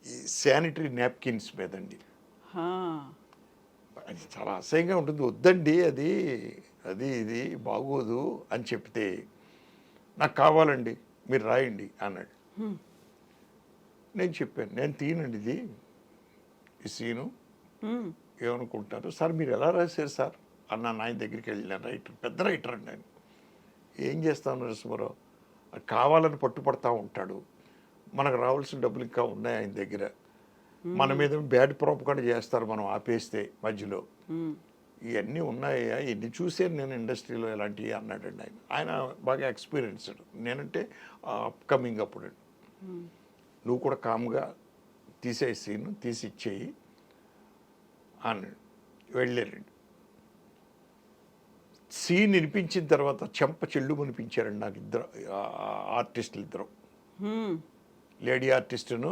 ఈ శానిటరీ నాప్కిన్స్ మీదండి. అది చాలా అసహ్యంగా ఉంటుంది, వద్దండి అది అది ఇది బాగోదు అని చెప్తే, నాకు కావాలండి మీరు రాయండి అన్నాడు. నేను చెప్పాను, నేను తీయనండి ఇది ఈ సీను, ఏమనుకుంటారు సార్, మీరు ఎలా రాశారు సార్ అన్న ఆయన దగ్గరికి వెళ్ళినాను. రైటర్, పెద్ద రైటర్ అండి ఆయన. ఏం చేస్తాను నరసింహారావు, కావాలని పట్టుపడతా ఉంటాడు, మనకు రావాల్సిన డబ్బులు ఇంకా ఉన్నాయి ఆయన దగ్గర, మన మీద బ్యాడ్ ప్రోపకాండా చేస్తారు మనం ఆపేస్తే మధ్యలో, ఇవన్నీ ఉన్నాయా, ఇన్ని చూసాను నేను ఇండస్ట్రీలో ఇలాంటివి అన్నాడండి ఆయన. ఆయన బాగా ఎక్స్పీరియన్స్డ్, నేనంటే అప్కమింగ్ అప్పుడు. నువ్వు కూడా కామ్గా తీసే సీన్ తీసి ఇచ్చేయి అన్నాడు. వెళ్ళారండి. సీన్ వినిపించిన తర్వాత చెంప చెల్లు అనిపించారండి నాకు ఇద్దరు ఆర్టిస్టులు, ఇద్దరు లేడీ ఆర్టిస్టును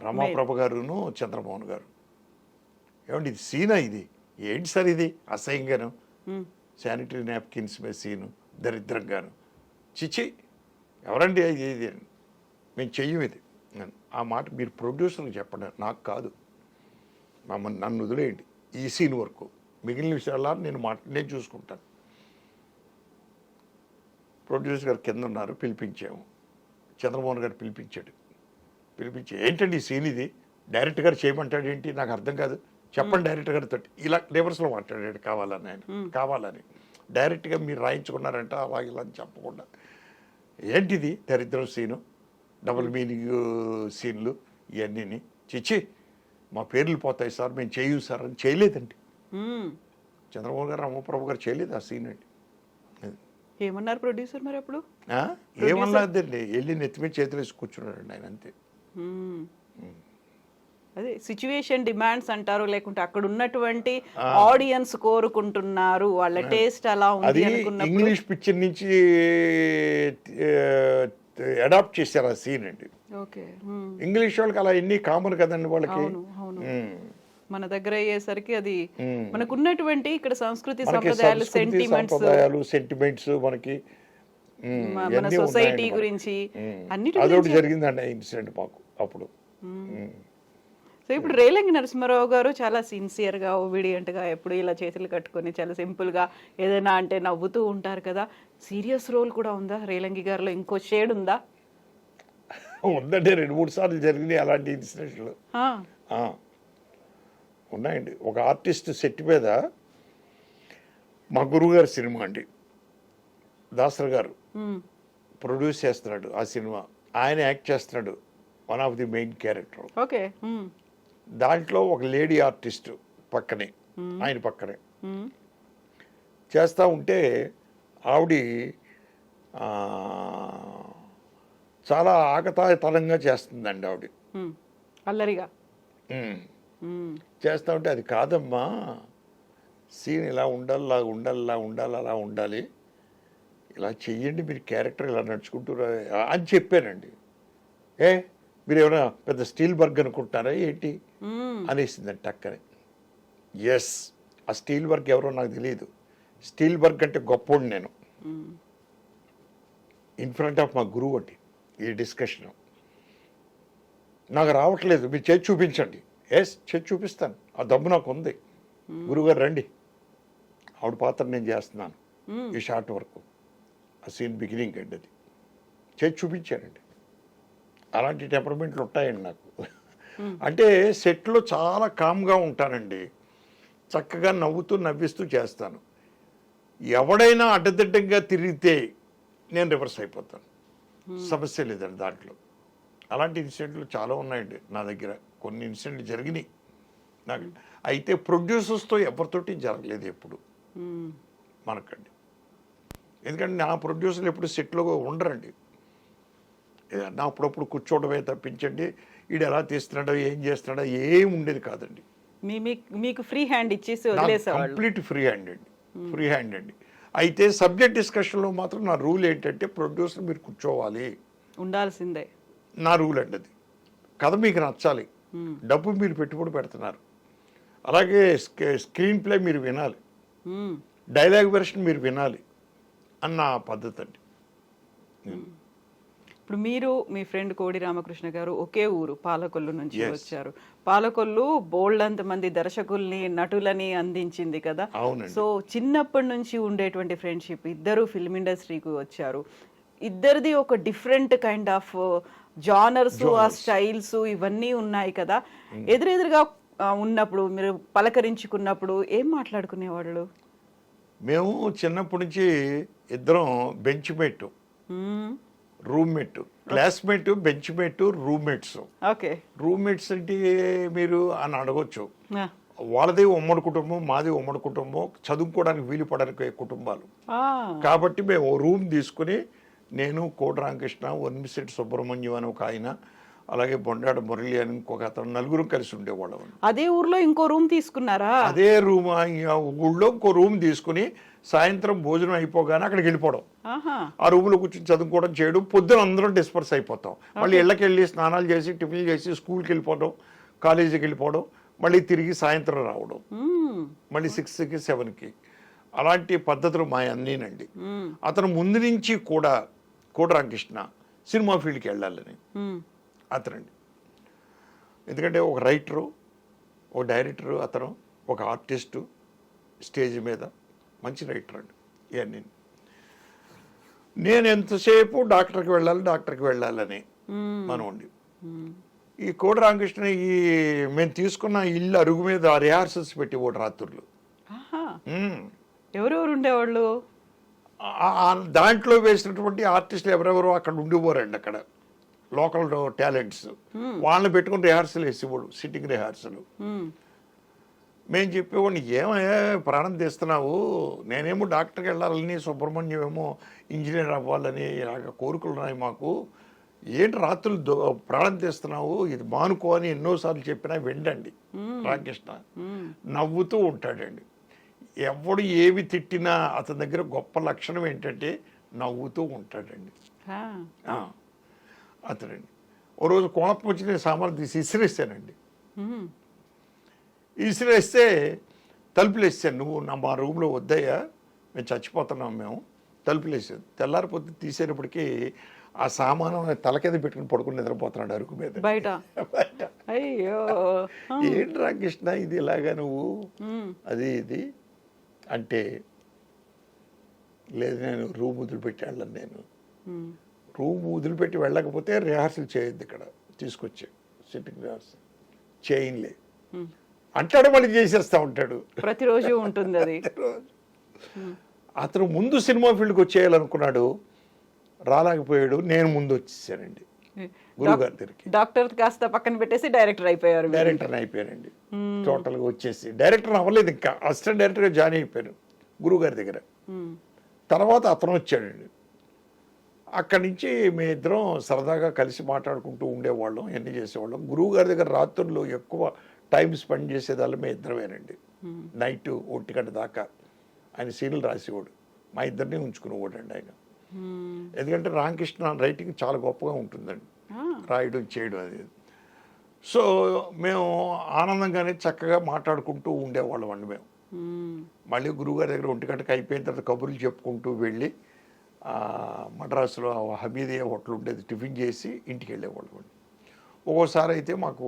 రమాప్రభ గారును చంద్రమోహన్ గారు. ఏమండి ఇది సీనా, ఇది ఏంటి సార్ ఇది అసహ్యంగాను, శానిటరీ నాప్కిన్స్ మీద సీను దరిద్రంగాను, చిచి ఎవరండి ఇది, మేము చెయ్యం ఇది. ఆ మాట మీరు ప్రొడ్యూసర్కి చెప్పండి, నాకు కాదు, నన్ను వదిలేయండి ఈ సీన్ వరకు, మిగిలిన విషయాల్లో నేను చూసుకుంటాను. ప్రొడ్యూసర్ గారు కింద ఉన్నారు, పిలిపించాము. చంద్రమోహన్ గారు పిలిపించాడు. పిలిపించి ఏంటండి ఈ సీన్ ఇది, డైరెక్టర్ గారు చేయమంటాడు ఏంటి, నాకు అర్థం కాదు, చెప్పండి డైరెక్టర్ గారితో. ఇలా రివర్స్లో మాట్లాడాడు, కావాలని ఆయన కావాలని డైరెక్ట్గా మీరు రాయించుకున్నారంట అలా ఇలా అని చెప్పకుండా ఏంటిది దరిద్రం సీను, డబుల్ మీనింగ్ సీన్లు ఇవన్నీ చిచ్చి మా పేర్లు పోతాయి సార్, మేము చేయు సార్ అని చేయలేదండి. చంద్రబాబు గారు రామప్రభు గారు చేయలేదు ఆ సీన్ అండి. ఏమన్నారు ప్రొడ్యూసర్ మరి అప్పుడు? ఏమన్నదండి, వెళ్ళి నెత్తిమీద చేతులు వేసి కూర్చున్నాడండి ఆయన, అంతే. అదే సిచ్యువేషన్ డిమాండ్స్ అంటారు, లేకుంటే అక్కడ ఉన్నటువంటి ఆడియన్స్ కోరుకుంటున్నారు, వాళ్ళ టేస్ట్ అలా ఉంది అనుకున్నప్పుడు ఇంగ్లీష్ పిక్చర్ నుంచి అడాప్ట్ చేశారు ఆ సీన్ అండి. ఓకే. ఇంగ్లీష్ వాళ్ళకి అలా ఎన్ని కామన్ కదండి వాళ్ళకి. మన దగ్గర అయ్యేసరికి అది మనకు ఉన్నటువంటి ఇక్కడ సంస్కృతి మనకి సంప్రదాయాలు, సెంటిమెంట్స్ మనకి మన సొసైటీ గురించి అన్నిటి అదొకటి జరిగిందండి ఇన్సిడెంట్ మాకు అప్పుడు. సో ఇప్పుడు రేలంగి నరసింహారావు గారు చాలా సిన్సియర్గా, ఒబీడియంట్గా, ఎప్పుడు ఇలా చేతులు కట్టుకొని చాలా సింపుల్గా ఏదైనా అంటే నవ్వుతూ ఉంటారు కదా. సీరియస్ రోల్ కూడా ఉందా రేలంగి గారిలో? ఇంకో షేడ్ ఉందా? ఉందండి, 2-3 సార్లు జరిగినాయి అలాంటి ఇన్సిడెంట్లు ఉన్నాయండి. ఒక ఆర్టిస్ట్ సెట్ మీద మా గురువు గారి సినిమా అండి, దాసర్ గారు ప్రొడ్యూస్ చేస్తున్నాడు ఆ సినిమా, ఆయన యాక్ట్ చేస్తున్నాడు one of the main character. Okay. దాంట్లో ఒక లేడీ ఆర్టిస్ట్ పక్కనే, ఆయన పక్కనే చేస్తూ ఉంటే ఆవిడ చాలా ఆకతాయితనంగా చేస్తుందండి ఆవిడ, అల్లరిగా చేస్తూ ఉంటే, అది కాదమ్మా సీన్ ఇలా ఉండాలి, అలా ఉండాలి, ఇలా చెయ్యండి మీరు, క్యారెక్టర్ ఇలా నడుచుకుంటూ అని చెప్పానండి. మీరు ఏమైనా పెద్ద స్టీల్ బర్గ్ అనుకుంటున్నారా ఏంటి అనేసిందండి టక్కని. ఎస్, ఆ స్టీల్ బర్గ్ ఎవరో నాకు తెలియదు, స్టీల్ బర్గ్ అంటే గొప్పోడు నేను, ఇన్ ఫ్రంట్ ఆఫ్ మా గురువు అండి ఈ డిస్కషన్. నాకు రావట్లేదు, మీరు చేసి చూపించండి. ఎస్, చేసి చూపిస్తాను, ఆ దమ్ము నాకు ఉంది, గురువుగారు రండి, ఆవిడ పాత్ర నేను చేస్తున్నాను ఈ షార్ట్ వరకు, ఆ సీన్ బిగినింగ్ అండి, అది చేసి చూపించానండి. అలాంటి టెంపర్మెంట్లు ఉంటాయండి నాకు. అంటే సెట్లో చాలా కామ్గా ఉంటానండి, చక్కగా నవ్వుతూ నవ్విస్తూ చేస్తాను. ఎవడైనా అడ్డదిడ్డంగా తిరిగితే నేను రివర్స్ అయిపోతాను, సమస్య లేదండి దాంట్లో. అలాంటి ఇన్సిడెంట్లు చాలా ఉన్నాయండి నా దగ్గర, కొన్ని ఇన్సిడెంట్లు జరిగినాయి నాకు. అయితే ప్రొడ్యూసర్స్తో ఎవరితోటి జరగలేదు ఎప్పుడు మనకండి, ఎందుకంటే నా ప్రొడ్యూసర్లు ఎప్పుడు సెట్లో ఉండరండి. నా అప్పుడప్పుడు కూర్చోవడమే తప్పించండి, వీడు ఎలా తీస్తున్నాడో ఏం చేస్తున్నాడో ఏం ఉండేది కాదండి. మీకు ఫ్రీ హ్యాండ్ ఇచ్చేసి వదిలేసేవాళ్ళు? కంప్లీట్ ఫ్రీ హ్యాండ్ అండి. అయితే సబ్జెక్ట్ డిస్కషన్లో మాత్రం నా రూల్ ఏంటంటే, ప్రొడ్యూసర్ మీరు కూర్చోవాలి, ఉండాల్సిందే, నా రూల్ అండి అది. కథ మీకు నచ్చాలి, డబ్బు మీరు పెట్టుబడి పెడుతున్నారు, అలాగే స్క్రీన్ ప్లే మీరు వినాలి, డైలాగ్ వెర్షన్ మీరు వినాలి అన్న పద్ధతి అండి. ఇప్పుడు మీరు మీ ఫ్రెండ్ కోడి రామకృష్ణ గారు ఒకే ఊరు పాలకొల్లు నుంచి వచ్చారు. పాలకొల్లు బోల్డ్ అంతమంది దర్శకుల్ని, నటులని అందించింది కదా. సో చిన్నప్పటి నుంచి ఉండేటువంటి ఫ్రెండ్షిప్, ఇద్దరు ఫిల్మ్ ఇండస్ట్రీకి వచ్చారు, ఇద్దరిది ఒక డిఫరెంట్ కైండ్ ఆఫ్ జానర్స్, ఆ స్టైల్స్ ఇవన్నీ ఉన్నాయి కదా. ఎదురెదురుగా ఉన్నప్పుడు మీరు పలకరించుకున్నప్పుడు ఏం మాట్లాడుకునేవాళ్ళు? మేము చిన్నప్పటి నుంచి ఇద్దరం bench mate, roommate, classmate, bench mate, roommates. Okay. Roommates అంటే మీరు అని అడగొచ్చు, వాళ్ళది ఉమ్మడి కుటుంబం, మాది ఉమ్మడి కుటుంబం, చదువుకోవడానికి వీలు పడడానికి కుటుంబాలు కాబట్టి మేము రూమ్ తీసుకుని, నేను కోటి రామకృష్ణ, వన్మిశెట్టి సుబ్రహ్మణ్యం అని ఒక ఆయన, అలాగే బొండాడ మురళి అని ఇంకొక అతను, నలుగురు కలిసి ఉండేవాళ్ళం. అదే ఊర్లో ఇంకో రూమ్ తీసుకున్నారా? అదే రూమ్, ఊళ్ళో ఇంకో రూమ్ తీసుకుని సాయంత్రం భోజనం అయిపోగానే అక్కడికి వెళ్ళిపోవడం, ఆ రూమ్లో కూర్చొని చదువుకోవడం చేయడం, పొద్దున అందరం డిస్పర్స్ అయిపోతాం, మళ్ళీ ఇళ్ళకి వెళ్ళి స్నానాలు చేసి టిఫిన్లు చేసి స్కూల్కి వెళ్ళిపోవడం, కాలేజీకి వెళ్ళిపోవడం, మళ్ళీ తిరిగి సాయంత్రం రావడం, మళ్ళీ 6కి 7కి. అలాంటి పద్ధతులు మా అన్నీనండి. అతను ముందు నుంచి కూడా కోటి రామకృష్ణ సినిమా ఫీల్డ్కి వెళ్ళాలని అతనండి, ఎందుకంటే ఒక రైటరు, ఒక డైరెక్టరు, అతను ఒక ఆర్టిస్టు, స్టేజ్ మీద మంచి రైటర్ అండి. ఇవన్నీ నేను ఎంతసేపు డాక్టర్కి వెళ్ళాలని మనోండి. ఈ కోటి రామకృష్ణ ఈ మేము తీసుకున్న ఇల్లు అరుగు మీద రిహార్సల్స్ పెట్టి ఓటు రాత్రులు. ఎవరెవరు ఉండేవాళ్ళు? దాంట్లో వేసినటువంటి ఆర్టిస్టులు ఎవరెవరో అక్కడ ఉండిపోరండి, అక్కడ లోకల్ టాలెంట్స్ వాళ్ళని పెట్టుకుని రిహార్సల్ వేసేవాడు, సిట్టింగ్ రిహార్సల్. మేము చెప్పేవాడిని, ఏమయ్యా ప్రాణం తీస్తున్నావు, నేనేమో డాక్టర్కి వెళ్ళాలని, సుబ్రహ్మణ్యం ఏమో ఇంజనీర్ అవ్వాలని ఇలాగ కోరికలు ఉన్నాయి మాకు, ఏంటి రాత్రులు ప్రాణం తీస్తున్నావు, ఇది మానుకో అని ఎన్నోసార్లు చెప్పినా వెండండి. రామకృష్ణ నవ్వుతూ ఉంటాడండి. ఎవడు ఏవి తిట్టినా అతని దగ్గర గొప్ప లక్షణం ఏంటంటే నవ్వుతూ ఉంటాడండి అతనండి. ఓ రోజు కోపం వచ్చి నేను సామాన్లు తీసి ఇసిరేస్తానండి. ఇసిరేస్తే తలుపులు వేసాను, నువ్వు మా రూమ్లో వద్దయ్యా, మేము చచ్చిపోతున్నాం, మేము తలుపులు వేసాను. తెల్లారిపోతే తీసేటప్పటికీ ఆ సామాను తలకేద పెట్టుకుని పడుకుని నిద్రపోతున్నాడు అరుకు మీద బయట. అయ్యో ఏంటి రామకృష్ణ ఇది ఇలాగా నువ్వు అది ఇది అంటే, లేదు నేను రూమ్ వదిలిపెట్టి వెళ్ళను, నేను రూమ్ వదిలిపెట్టి వెళ్ళకపోతే రిహార్సల్ చేయొద్దు, ఇక్కడ తీసుకొచ్చి సిట్టింగ్ రిహార్సల్ చేయలే అంటాడు, మళ్ళీ చేసేస్తా ఉంటాడు. ప్రతిరోజు ఉంటుంది అది. అతను ముందు సినిమా ఫీల్డ్కి వచ్చేయాలనుకున్నాడు, రాలేకపోయాడు. నేను ముందు వచ్చేసానండి గురుగారి దగ్గరికి. డాక్టర్ కాస్త పక్కన పెట్టేసి డైరెక్టర్ అయిపోయారు. డైరెక్టర్ అయిపోయానండి టోటల్గా వచ్చేసి. డైరెక్టర్ అవ్వలేదు, ఇంకా అసిస్టెంట్ డైరెక్టర్గా జాయిన్ అయిపోయాను గురుగారి దగ్గర. తర్వాత అతను వచ్చాడండి. అక్కడి నుంచి మేము ఇద్దరం సరదాగా కలిసి మాట్లాడుకుంటూ ఉండేవాళ్ళం, ఎన్ని చేసేవాళ్ళం. గురువు గారి దగ్గర రాత్రుల్లో ఎక్కువ టైం స్పెండ్ చేసేదాళ్ళు మేము ఇద్దరమేనండి. నైట్ 1 గంట దాకా ఆయన సీన్లు రాసేవాడు, మా ఇద్దరిని ఉంచుకునేవాడు అండి ఆయన. ఎందుకంటే రామకృష్ణ రైటింగ్ చాలా గొప్పగా ఉంటుందండి, రాయడం చేయడం అది. సో మేము ఆనందంగానే చక్కగా మాట్లాడుకుంటూ ఉండేవాళ్ళం అండి. మేము మళ్ళీ గురువుగారి దగ్గర 1 గంటకు అయిపోయిన తర్వాత కబుర్లు చెప్పుకుంటూ వెళ్ళి మద్రాసులో హమీదియా హోటల్ ఉండేది, టిఫిన్ చేసి ఇంటికి వెళ్ళేవాళ్ళం అండి. ఒక్కోసారి అయితే మాకు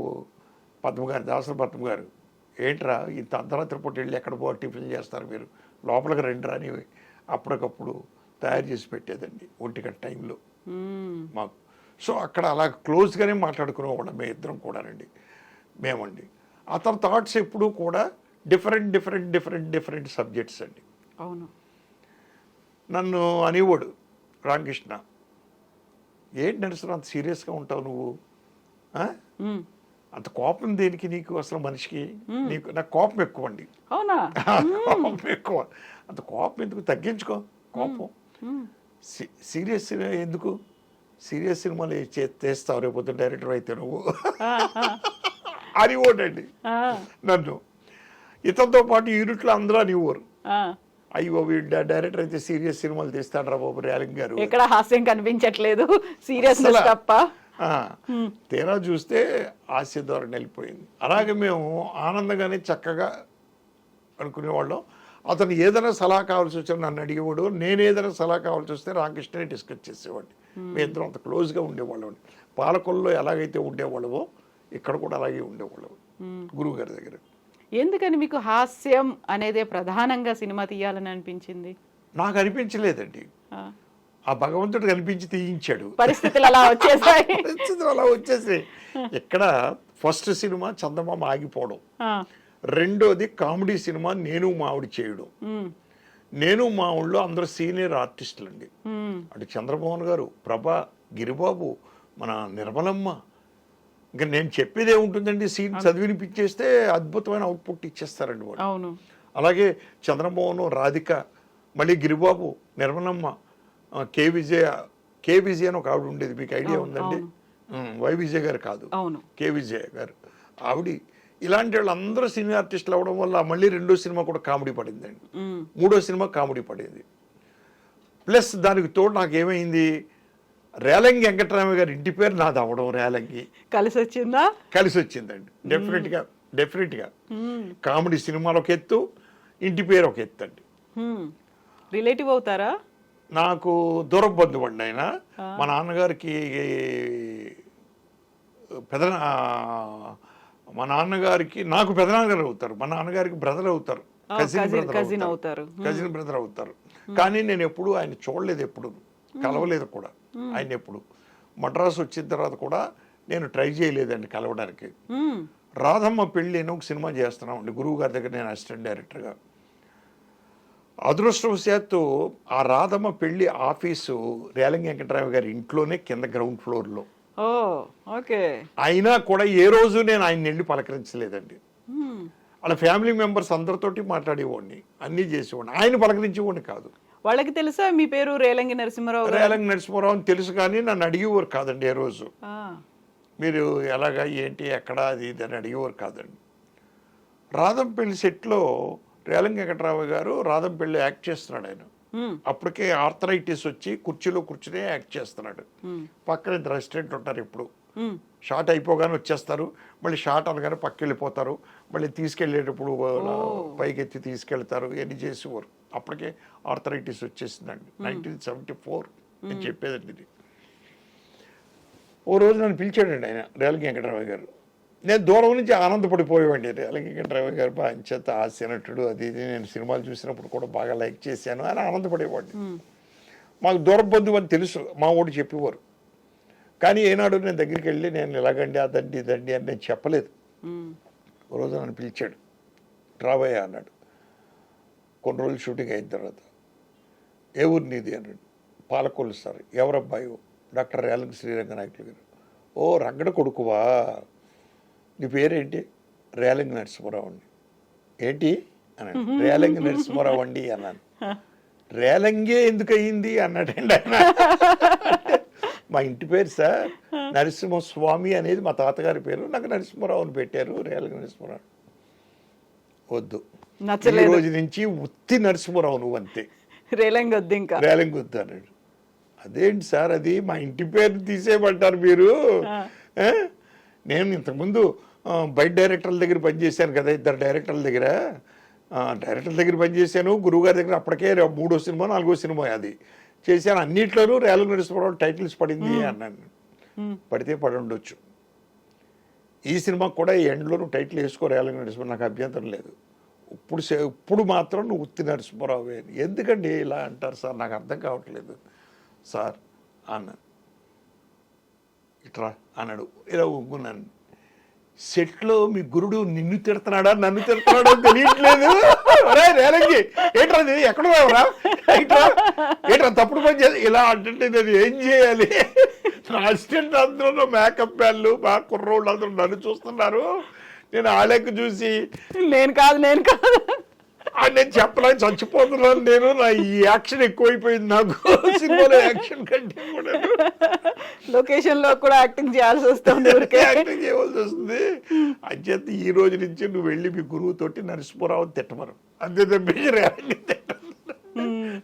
పద్మగారు, దాసరి పద్మ గారు, ఏంట్రా ఇంత అర్ధరాత్రి పూట వెళ్ళి ఎక్కడ టిఫిన్ చేస్తారు మీరు, లోపలికి రండిరా అని అప్పటికప్పుడు తయారు చేసి పెట్టేదండి 1 గంట టైంలో మాకు. సో అక్కడ అలా క్లోజ్గానే మాట్లాడుకునేవాళ్ళం మేము ఇద్దరం కూడానండి, మేమండి. అతని థాట్స్ ఎప్పుడూ కూడా డిఫరెంట్ సబ్జెక్ట్స్ అండి. అవును. నన్ను అనేవాడు, రామకృష్ణ ఏంటి నడుస్తున్నా అంత సీరియస్గా ఉంటావు నువ్వు, అంత కోపం దేనికి నీకు అసలు మనిషికి, నీకు నాకు కోపం ఎక్కువ అండి. అవునా? కోపం ఎక్కువ, అంత కోపం ఎందుకు, తగ్గించుకో కోపం, సీరియస్ ఎందుకు, సీరియస్ సినిమాలు చేస్తావు రేపు డైరెక్టర్ అయితే నువ్వు అనేవాడండి నన్ను. ఇతనితో పాటు యూనిట్లో అందరూ అనేవారు, అయ్యో వీడు డైరెక్టర్ అయితే సీరియస్ సినిమాలు తీస్తాడు రా బాబు, ర్యాలింగ్ గారు ఎక్కడ హాస్యం కనిపించట్లేదు, సీరియస్ తప్ప. తీరా చూస్తే హాస్య ధోరణి వెళ్ళిపోయింది. అలాగే మేము ఆనందంగానే చక్కగా అనుకునేవాళ్ళం. అతను ఏదైనా సలహా కావాల్సి వచ్చినా నన్ను అడిగేవాడు, నేను ఏదైనా సలహా కావాల్సి వస్తే రామకృష్ణని డిస్కస్ చేసేవాడిని. మేము ఇద్దరం అంత క్లోజ్గా ఉండేవాళ్ళం. పాలకొల్లో ఎలాగైతే ఉండేవాళ్ళమో ఇక్కడ కూడా అలాగే ఉండేవాళ్ళం గురువు గారి దగ్గర. ఎందుకని మీకు హాస్యం అనేదే ప్రధానంగా సినిమా తీయాలని అనిపించింది? నాకు అనిపించలేదండి, ఆ భగవంతుడు కనిపించి తీయించాడు. పరిస్థితులు అలా వచ్చేసాయి. పరిస్థితులు అలా వచ్చేసాయి. ఇక్కడ ఫస్ట్ సినిమా చందమామ ఆగిపోవడం, రెండోది కామెడీ సినిమా నేను మావిడి చేయడం. నేను మావిడిలో అందరూ సీనియర్ ఆర్టిస్టులు అండి. అటు చంద్రమోహన్ గారు, ప్రభా, గిరిబాబు, మన నిర్మలమ్మ, ఇంకా నేను చెప్పేది ఏముంటుందండి, సీన్ చదివినిపించేస్తే అద్భుతమైన అవుట్పుట్ ఇచ్చేస్తారండి వాళ్ళు. అవును. అలాగే చంద్రమోహన్, రాధిక, మళ్ళీ గిరిబాబు, నిర్మలమ్మ, కే విజయ అని ఒక ఆవిడ ఉండేది, మీకు ఐడియా ఉందండి? వై విజయ్ గారు కాదు, కే విజయ గారు ఆవిడ. ఇలాంటి వాళ్ళందరూ సీనియర్ ఆర్టిస్టులు అవ్వడం వల్ల మళ్ళీ రెండో సినిమా కూడా కామెడీ పడిందండి, మూడో సినిమా కామెడీ పడింది. ప్లస్ దానికి తోడు నాకు ఏమైంది, రేలంగి వెంకటరామయ్య గారి ఇంటి పేరు నాది అవ్వడం, రేలంగి కలిసి వచ్చిందా? కలిసి వచ్చిందండి. డెఫినెట్గా కామెడీ సినిమాలు ఒక ఎత్తు, ఇంటి పేరు ఒక ఎత్తు అండి. రిలేటివ్ అవుతారా? నాకు దూరపు బంధువు అండి ఆయన. మా నాన్నగారికి మా నాన్నగారికి నాకు పెదనాన్నగారు అవుతారు, మా నాన్నగారికి బ్రదర్ అవుతారు, కజిన్ బ్రదర్ అవుతారు. కానీ నేను ఎప్పుడు ఆయన చూడలేదు, ఎప్పుడు కలవలేదు కూడా ఆయన. ఎప్పుడు మద్రాసు వచ్చిన తర్వాత కూడా నేను ట్రై చేయలేదండి కలవడానికి. రాధమ్మ పెళ్ళి అని ఒక సినిమా చేస్తున్నామండి గురువు గారి దగ్గర, నేను అసిస్టెంట్ డైరెక్టర్గా. అదృష్టవశాత్తు ఆ రాధమ్మ పెళ్లి ఆఫీసు రేలంగి వెంకటరావు గారి ఇంట్లోనే కింద గ్రౌండ్ ఫ్లోర్లో. ఓ ఓకే. అయినా కూడా ఏ రోజు నేను ఆయన వెళ్ళి పలకరించలేదండి. వాళ్ళ ఫ్యామిలీ మెంబర్స్ అందరితోటి మాట్లాడేవాడిని, అన్నీ చేసేవాడిని, ఆయన పలకరించేవాడిని కాదు. వాళ్ళకి తెలుసా మీ పేరు రేలంగి నరసింహారావు? రేలంగి నరసింహారావు అని తెలుసు, కానీ నన్ను అడిగేవారు కాదండి. ఏ రోజు మీరు ఎలాగా ఏంటి ఎక్కడ అది ఇది అని అడిగేవారు కాదండి. రాధంపల్లి సెట్లో రేలంగి వెంకటరావు గారు రాధంపల్లి యాక్ట్ చేస్తున్నాడు. ఆయన అప్పటికే ఆర్థరైటిస్ వచ్చి కుర్చీలో కూర్చునే యాక్ట్ చేస్తున్నాడు. పక్కన ఇద్దరు అసిస్టెంట్ ఉంటారు. ఇప్పుడు షాట్ అయిపోగానే వచ్చేస్తారు, మళ్ళీ షాట్ అనగానే పక్క వెళ్ళిపోతారు, మళ్ళీ తీసుకెళ్ళేటప్పుడు పైకెత్తి తీసుకెళ్తారు, ఇవన్నీ చేసేవారు. అప్పటికే ఆర్థరైటిస్ వచ్చేసిందండి. 1974 అని చెప్పేదండి ఇది. ఓ రోజు నన్ను పిలిచాడండి ఆయన, రేలంగి వెంకటరావు గారు. నేను దూరం నుంచి ఆనందపడిపోయేవాడిని. రేలంగి వెంకటరావు గారు అంచేత హాస్య నటుడు, అది ఇది, నేను సినిమాలు చూసినప్పుడు కూడా బాగా లైక్ చేశాను అని ఆనందపడేవాడిని. మాకు దూరం బంధువు అని తెలుసు, మా ఊడు చెప్పేవారు. కానీ ఏనాడు నేను దగ్గరికి వెళ్ళి నేను ఇలాగండి అదండి ఇదండి అని నేను చెప్పలేదు. ఓ రోజు నన్ను పిలిచాడు, రాబోయే అన్నాడు. కొన్ని రోజులు షూటింగ్ అయిన తర్వాత, ఏ ఊరు నీది అన్నాడు. పాలకొల్లు సార్. ఎవరబ్బాయి? డాక్టర్ రేలంగి శ్రీరంగ నాయకులు గారు. ఓ రంగడ కొడుకువా, నీ పేరేంటి? రేలంగి నరసింహారావు అండి. ఏంటి అన్నాడు. రేలంగి నరసింహారావు అండి అన్నాను. రేలంగే ఎందుకు అయ్యింది అన్నాడండి ఆయన. మా ఇంటి పేరు సార్ నరసింహస్వామి అనేది మా తాతగారి పేరు, నాకు నరసింహారావు అని పెట్టారు, రేలంగి నరసింహారావు. వద్దు, ఈ రోజు నుంచి ఉత్తి నరసింహారావు నువ్వు అంతే, రేలంగి వద్దు, ఇంకా రేలంగి వద్దు అన్నాడు. అదేంటి సార్, అది మా ఇంటి పేరు తీసేయమంటారు మీరు? నేను ఇంతకుముందు బయట డైరెక్టర్ల దగ్గర పనిచేశాను కదా, ఇద్దరు డైరెక్టర్ల దగ్గర పనిచేశాను. గురువుగారి దగ్గర అప్పటికే 3వ సినిమా 4వ సినిమా అది చేశాను. అన్నిట్లోనూ రేలంగి నరసింహారావు టైటిల్స్ పడింది అన్నాను. పడితే పడి ఉండొచ్చు. ఈ సినిమాకి కూడా ఈ ఎండ్లో టైటిల్ వేసుకో రేలంగి నరసింహారావు, నాకు అభ్యంతరం లేదు. ఇప్పుడు మాత్రం నువ్వు ఉత్తి నరసింహారావు. ఎందుకండి ఇలా అంటారు సార్, నాకు అర్థం కావట్లేదు సార్ అన్నాను. ఇట్రా అన్నాడు. ఇలా ఒగ్గున్నాను. సెట్లో మీ గురుడు నిన్ను తిడుతున్నాడా నన్ను తిడుతున్నాడా తెలియట్లేదు. రేలంగి ఏంట్రా ఎక్కడ రావరా, ఏంట్రా తప్పుడు పని చేయాలి ఇలా అంటే నేను ఏం చేయాలి? నా అసిస్టెంట్ అందరూ మేకప్ బ్యాన్లు మా కుర్రోళ్ళు అందరూ నన్ను చూస్తున్నారు. నేను ఆలెక్కు చూసి నేను కాదు నేను చెప్పలేని చచ్చిపోతున్నాను. నేను నా ఈ యాక్షన్ ఎక్కువైపోయింది నాకు సినిమాలో యాక్షన్ కంటే కూడా. లొకేషన్ లో కూడా యాక్టింగ్ చేయాల్సి వస్తుంది, యాక్టింగ్ చేయవలసి వస్తుంది. అంచేత ఈ రోజు నుంచి నువ్వు వెళ్ళి మీ గురువు తోటి నరసింహారావు తిట్టమరు, అంతే తప్పించి రేలంగి తిట్టమరు.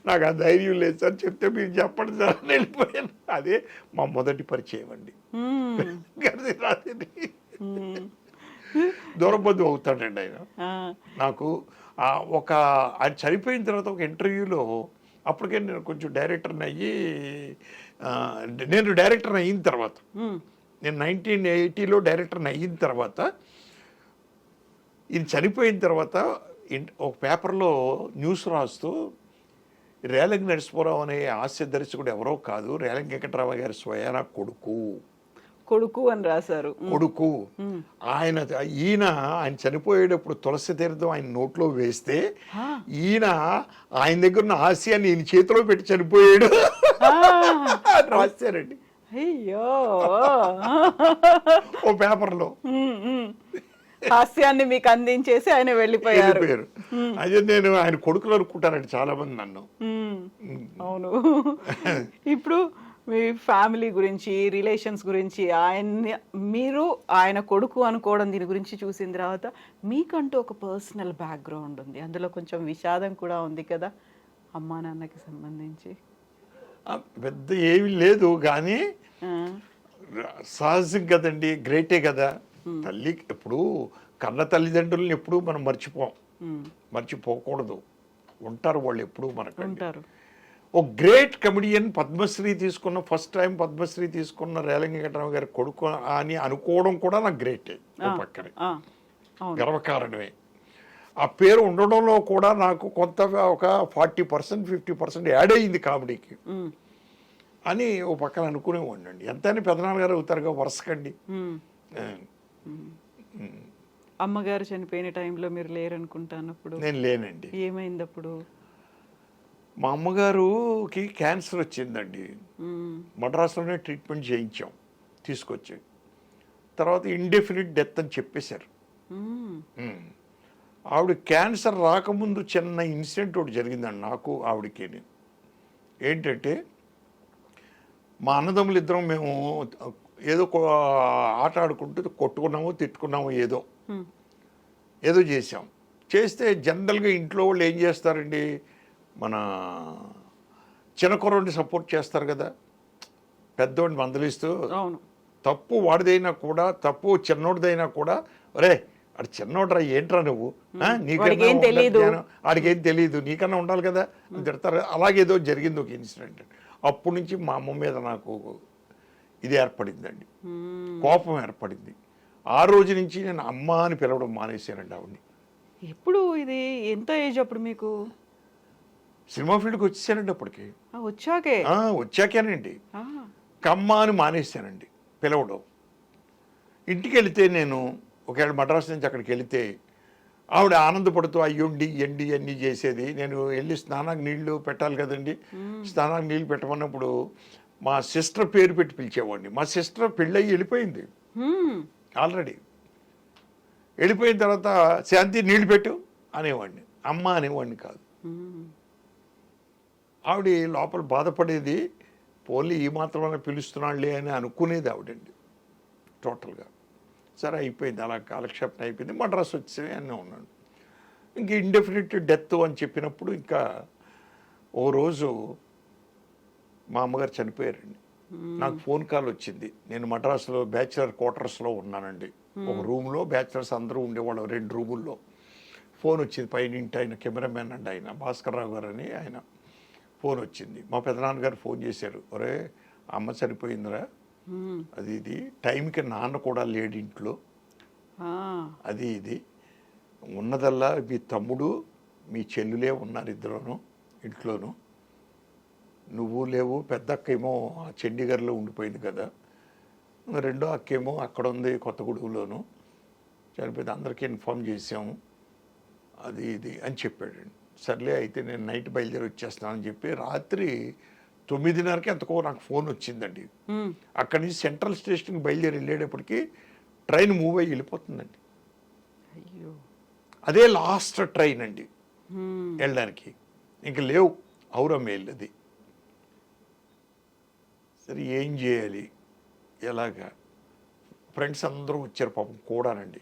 నాకు ఆ ధైర్యం లేదు సార్, చెప్తే మీరు చెప్పండి సార్ అని వెళ్ళిపోయాను. అదే మా మొదటి పరిచయం అండి. దూరం బంధువు అవుతాడండి ఆయన నాకు. ఆయన చనిపోయిన తర్వాత ఒక ఇంటర్వ్యూలో, అప్పటికే నేను కొంచెం డైరెక్టర్ని అయ్యి, నేను డైరెక్టర్ని అయిన తర్వాత, నేను 1980లో డైరెక్టర్ని అయిన తర్వాత, ఈయన చనిపోయిన తర్వాత ఒక పేపర్లో న్యూస్ రాస్తూ, రేలంగి నరసింహారావు అనే హాస్య దర్శకుడు ఎవరో కాదు, రేలంగి వెంకటరావు గారి స్వయాన కొడుకు అని రాశారు. కొడుకు ఆయన చనిపోయేటప్పుడు తులసి తీర్థం ఆయన నోట్లో వేస్తే ఆయన దగ్గర ఉన్న హాస్యాన్ని ఈయన చేతిలో పెట్టి చనిపోయాడు రాశారండి. అయ్యో, ఓ పేపర్లో హాస్యాన్ని మీకు అందించేసి ఆయన వెళ్ళిపోయారు. అదే నేను ఆయన కొడుకులు అనుకుంటారండి చాలా మంది నన్ను. అవును. ఇప్పుడు మీ ఫ్యామిలీ గురించి, రిలేషన్స్ గురించి, మీరు ఆయన కొడుకు అనుకోవడం, దీని గురించి చూసిన తర్వాత మీకంటూ ఒక పర్సనల్ బ్యాక్గ్రౌండ్ ఉంది, అందులో కొంచెం విషాదం కూడా ఉంది కదా అమ్మా నాన్నకి సంబంధించి. పెద్ద ఏమీ లేదు కానీ సహజం కదండి, గ్రేటే కదా. తల్లి ఎప్పుడు కన్న తల్లిదండ్రులను ఎప్పుడు మనం మర్చిపోకూడదు. ఉంటారు వాళ్ళు ఎప్పుడు మనకు ఉంటారు. ఓ గ్రేట్ కమెడియన్ పద్మశ్రీ తీసుకున్న, ఫస్ట్ టైం పద్మశ్రీ తీసుకున్న రేలంగి వెంకటరావు గారి కొడుకు అని అనుకోవడం కూడా నాకు గ్రేటే. పక్కనే గర్వకారణమే. ఆ పేరు ఉండడంలో కూడా నాకు కొంత ఒక 40% 50% యాడ్ అయ్యింది కామెడీకి అని ఓ పక్కన అనుకునేవాడిని అండి. ఎంతైనా పెదనాన్నగారు అవుతారుగా వరుసకండి. అమ్మగారు చనిపోయిన టైంలో మీరు లేరనుకుంటాను. అప్పుడు నేను లేనండి. ఏమైంది అప్పుడు? మా అమ్మగారుకి క్యాన్సర్ వచ్చిందండి. మద్రాసులోనే ట్రీట్మెంట్ చేయించాం తీసుకొచ్చి. తర్వాత ఇండెఫినిట్ డెత్ అని చెప్పేశారు. ఆవిడ క్యాన్సర్ రాకముందు చిన్న ఇన్సిడెంట్ ఒకటి జరిగిందండి నాకు ఆవిడకి. ఏంటంటే మా అన్నదమ్ములు ఇద్దరం మేము ఏదో ఆట ఆడుకుంటూ కొట్టుకున్నామో తిట్టుకున్నామో ఏదో చేసాం. చేస్తే జనరల్గా ఇంట్లో వాళ్ళు ఏం చేస్తారండి, మన చిన్న కుర్రోడిని సపోర్ట్ చేస్తారు కదా, పెద్దోడిని మందలిస్తూ. తప్పు వాడిదైనా కూడా, తప్పు చిన్నోడిదైనా కూడా, ఒరే అడు చిన్నోడ్రా ఏంట్రా నువ్వు, నీకేం తెలియదు, నీకన్నా ఉండాలి కదా అని తిడతారు. అలాగేదో జరిగింది ఒక ఇన్సిడెంట్. అప్పటి నుంచి మా అమ్మ మీద నాకు ఇది ఏర్పడిందండి, కోపం ఏర్పడింది. ఆ రోజు నుంచి నేను అమ్మ అని పిలవడం మానేశానండి ఆవిడ్ని. ఎప్పుడు ఇది ఎంత ఏజ్ అప్పుడు మీకు? సినిమా ఫీల్డ్కి వచ్చేసానండి అప్పటికి. వచ్చాకేనండి కమ్మ అని మానేశానండి పిలవడం. ఇంటికి వెళితే నేను ఒకవేళ మద్రాసు నుంచి అక్కడికి వెళితే ఆవిడ ఆనందపడుతూ అయ్యుండి ఎండి అన్నీ చేసేది. నేను వెళ్ళి స్నానానికి నీళ్లు పెట్టాలి కదండి, స్నానానికి నీళ్ళు పెట్టమన్నప్పుడు మా సిస్టర్ పేరు పెట్టి పిలిచేవాడిని. మా సిస్టర్ పెళ్ళయి వెళ్ళిపోయింది ఆల్రెడీ. వెళ్ళిపోయిన తర్వాత శాంతి నీళ్లు పెట్టు అనేవాడిని, అమ్మ అనేవాడిని కాదు. ఆవిడ లోపల బాధపడేది, పోలీ ఈ మాత్రమే పిలుస్తున్నాడులే అని అనుకునేది ఆవిడండి టోటల్గా. సరే అయిపోయింది, అలా కాలక్షేపం అయిపోయింది. మద్రాసు వచ్చి అన్నీ ఉన్నాను. ఇంక ఇండెఫినిట్ డెత్ అని చెప్పినప్పుడు ఇంకా ఓ రోజు మా అమ్మగారు చనిపోయారండి. నాకు ఫోన్ కాల్ వచ్చింది. నేను మద్రాసులో బ్యాచిలర్ క్వార్టర్స్లో ఉన్నానండి. ఒక రూమ్లో బ్యాచిలర్స్ అందరూ ఉండేవాళ్ళు, 2 రూముల్లో. ఫోన్ వచ్చింది పైనింటి ఆయన, కెమెరామెన్ అండి ఆయన, భాస్కర్ రావు గారు అని ఆయన. ఫోన్ వచ్చింది. మా పెదనాన్నగారు ఫోన్ చేశారు, ఒరే అమ్మ చనిపోయిందిరా, అది ఇది, టైంకి నాన్న కూడా లేడు ఇంట్లో, అది ఇది, ఉన్నదల్లా మీ తమ్ముడు మీ చెల్లులే ఉన్నారు ఇద్దరును ఇంట్లోనూ, నువ్వు లేవు, పెద్ద అక్కేమో చండీగఢ్లో ఉండిపోయింది కదా, రెండో అక్కేమో అక్కడ ఉంది కొత్తగూడెంలోను, చనిపోయింది, అందరికీ ఇన్ఫామ్ చేసాము, అది ఇది అని చెప్పాడండి. సర్లే అయితే నేను నైట్ బయలుదేరి వచ్చేస్తానని చెప్పి రాత్రి 9:30కి ఎంతకో నాకు ఫోన్ వచ్చిందండి. అక్కడి నుంచి సెంట్రల్ స్టేషన్కి బయలుదేరి వెళ్ళేటప్పటికి ట్రైన్ మూవ్ అయ్యి వెళ్ళిపోతుందండి. అదే లాస్ట్ ట్రైన్ అండి వెళ్ళడానికి, ఇంక లేవు ఔరా మెయిల్ అది. సరే ఏం చేయాలి, ఎలాగా, ఫ్రెండ్స్ అందరూ వచ్చారు పాపం కూడానండి.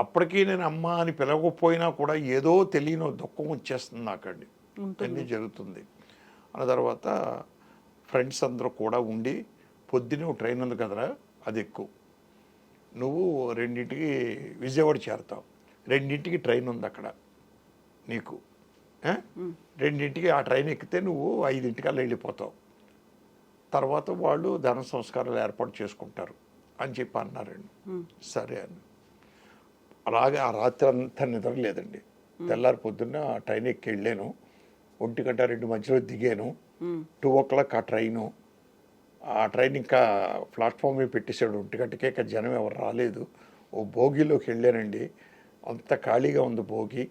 అప్పటికీ నేను అమ్మ అని పిలవకపోయినా కూడా ఏదో తెలియని దుఃఖం వచ్చేస్తుంది నాకండి, అన్నీ జరుగుతుంది. అన్న తర్వాత ఫ్రెండ్స్ అందరూ కూడా ఉండి, పొద్దునే ట్రైన్ ఉంది కదరా అది ఎక్కువ, నువ్వు 2ంటికి విజయవాడ చేరతావు, 2ంటికి ట్రైన్ ఉంది అక్కడ నీకు, 2ంటికి ఆ ట్రైన్ ఎక్కితే నువ్వు 5ంటికల్లా వెళ్ళిపోతావు, తర్వాత వాళ్ళు ధన సంస్కారాలు ఏర్పాటు చేసుకుంటారు అని చెప్పి అన్నారండి. సరే అని అలాగే ఆ రాత్రి అంతా నిద్రలేదండి. తెల్లారి పొద్దున్న ఆ ట్రైన్ ఎక్కి వెళ్ళాను, 1:02 మధ్యలో దిగాను. 2 o'clock ఆ ట్రైను. ఆ ట్రైన్ ఇంకా ప్లాట్ఫామ్ మీద పెట్టేశాడు 1 గంటకే, ఇంకా జనం ఎవరు రాలేదు. ఓ భోగిలోకి వెళ్ళానండి, అంత ఖాళీగా ఉంది భోగి.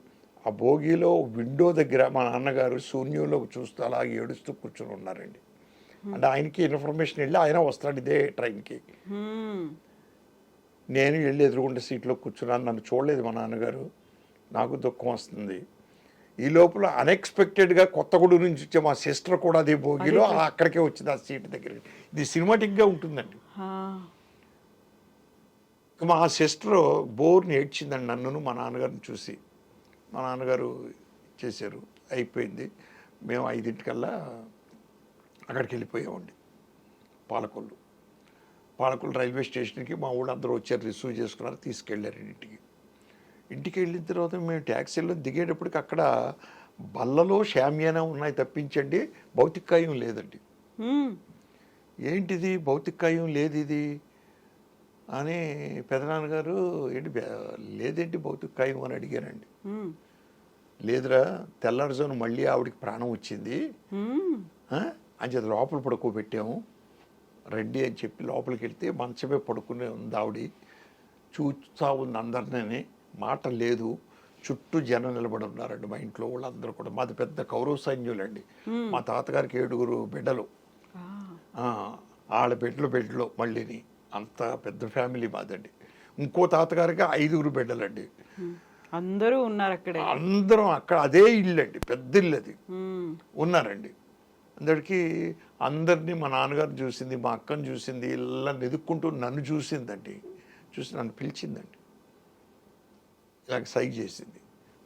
ఆ భోగిలో విండో దగ్గర మా నాన్నగారు శూన్యంలోకి చూస్తూ అలాగే ఏడుస్తూ కూర్చొని ఉన్నారండి. అంటే ఆయనకి ఇన్ఫర్మేషన్ వెళ్ళి ఆయన వస్తాడు ఇదే ట్రైన్కి. నేను వెళ్ళి ఎదురుగుండే సీట్లో కూర్చున్నాను, నన్ను చూడలేదు మా నాన్నగారు, నాకు దుఃఖం వస్తుంది. ఈ లోపల అన్ఎక్స్పెక్టెడ్గా కొత్తగూడెం నుంచి వచ్చే మా సిస్టర్ కూడా అదే భోగిలో అక్కడికే వచ్చింది ఆ సీట్ దగ్గరికి. ఇది సినిమాటిక్గా ఉంటుందండి. మా సిస్టర్ బోర్ని ఏడ్చిందండి నన్ను మా నాన్నగారిని చూసి. మా నాన్నగారు చేశారు, అయిపోయింది. మేము 5ంటికల్లా అక్కడికి వెళ్ళిపోయామండి. పాలకొల్లు రైల్వే స్టేషన్కి మా ఊళ్ళో అందరూ వచ్చారు, రిసీవ్ చేసుకున్నారు, తీసుకెళ్ళారు ఇంటికి వెళ్ళిన తర్వాత మేము ట్యాక్సీలో దిగేటప్పటికి అక్కడ బల్లలో షామియానా ఉన్నాయి తప్పించండి భౌతికాయం లేదండి. ఏంటిది భౌతికాయం లేదు ఇది అని పెదనాన్నగారు, ఏంటి లేదేంటి భౌతికాయం అని అడిగారండి. లేదురా, తెల్లారుజామున మళ్ళీ ఆవిడికి ప్రాణం వచ్చింది అని చెప్పి లోపల పడుకోబెట్టాము రెడ్డి అని చెప్పి లోపలికి వెళ్తే మంచమే పడుకునే ఉంది ఆవిడ, చూస్తూ ఉంది అందరినీ, మాట లేదు, చుట్టూ జనం నిలబడి ఉన్నారండి. మా ఇంట్లో వాళ్ళందరూ కూడా. మాది పెద్ద కౌరవ సైన్యులండి. మా తాతగారికి 7 బిడ్డలు. వాళ్ళ బిడ్డలు మళ్ళీని అంత పెద్ద ఫ్యామిలీ మాదండి. ఇంకో తాతగారికి 5 బిడ్డలండి. అందరూ ఉన్నారు అక్కడే. అందరం అక్కడ అదే ఇల్లు అండి, పెద్ద ఇల్లు అది. ఉన్నారండి. అందరినీ మా నాన్నగారు చూసింది, మా అక్కను చూసింది, ఇలా ఎదుక్కుంటూ నన్ను చూసిందండి. చూసి నన్ను పిలిచిందండి, ఇలాగ సైగ చేసింది.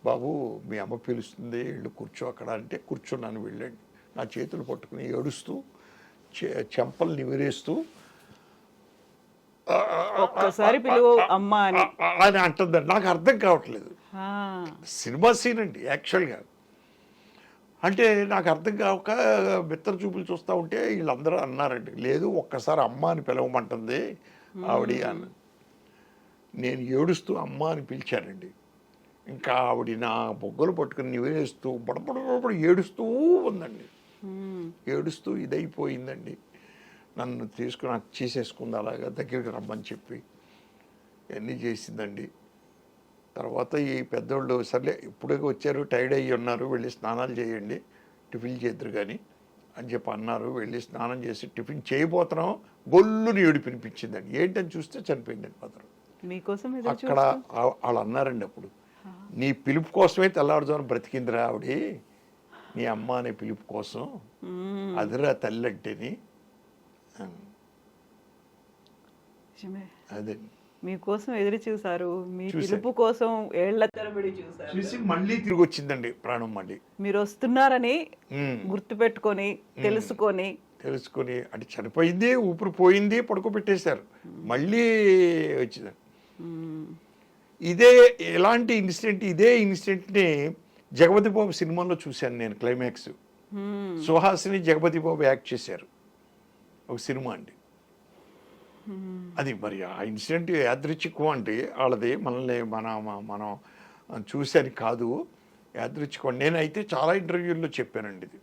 బాబు మీ అమ్మ పిలుస్తుంది, ఇళ్ళు కూర్చో అక్కడ అంటే కూర్చున్నాను. వెళ్ళండి. నా చేతులు పట్టుకుని ఏడుస్తూ చెంపలు నివిరేస్తూ ఒక్కసారి పిలువు అమ్మ అని అంటుందండి. నాకు అర్థం కావట్లేదు. సినిమా సీన్ అండి యాక్చువల్గా. అంటే నాకు అర్థం కాక బిత్తర చూపులు చూస్తూ ఉంటే వీళ్ళందరూ అన్నారండి, లేదు ఒక్కసారి అమ్మ అని పిలవమంటుంది ఆవిడ అన్న. నేను ఏడుస్తూ అమ్మ అని పిలిచానండి. ఇంకా ఆవిడ నా బొగ్గలు పట్టుకుని నివేస్తూ బడబడ ఏడుస్తూ ఉందండి. ఏడుస్తూ ఇదైపోయిందండి. నన్ను తీసుకుని నాకు చేసేసుకుంది, అలాగా దగ్గరికి రమ్మని చెప్పి ఇవన్నీ చేసిందండి. తర్వాత ఈ పెద్దోళ్ళు సర్లే ఇప్పుడే వచ్చారు, టైర్డ్ అయ్యి ఉన్నారు, వెళ్ళి స్నానాలు చేయండి, టిఫిన్ చేద్దరు కానీ అని చెప్పి అన్నారు. వెళ్ళి స్నానం చేసి టిఫిన్ చేయబోతున్నాం, గొల్లుని ఏడు పినిపించిందండి. ఏంటని చూస్తే చనిపోయిందండి మాత్రం. మీకోసం అక్కడ వాళ్ళు అన్నారండి అప్పుడు, నీ పిలుపు కోసమే తెల్లారుజామున బ్రతికిందిరా ఆవిడ, నీ అమ్మ అనే పిలుపు కోసం, అదిరా తల్లి అంటేని. నిజమే. అదే మీకోసం ఎదురు చూసారు, మీ పిలుపు కోసం ఏళ్ల తరబడి చూసారు. చూసి మళ్ళీ తిరిగి వచ్చిందండి ప్రాణం. మళ్ళీ మీరు వస్తున్నారని గుర్తుపెట్టుకొని తెలుసుకొని అంటే చనిపోయింది, ఊపిరి పోయింది, పడుకోబెట్టేశారు, మళ్ళీ వచ్చింది. ఇలాంటి ఇన్సిడెంట్ని జగపతి బాబు సినిమాలో చూశాను నేను. క్లైమాక్స్ సుహాసిని జగపతి బాబు యాక్ట్ చేశారు ఒక సినిమా అండి. అది మరి ఆ ఇన్సిడెంట్ యాదృచ్ఛికం అండి వాళ్ళది. మనల్ని మనం చూశాను కాదు, యాదృచ్ఛికం. నేనైతే చాలా ఇంటర్వ్యూల్లో చెప్పానండి ఇది.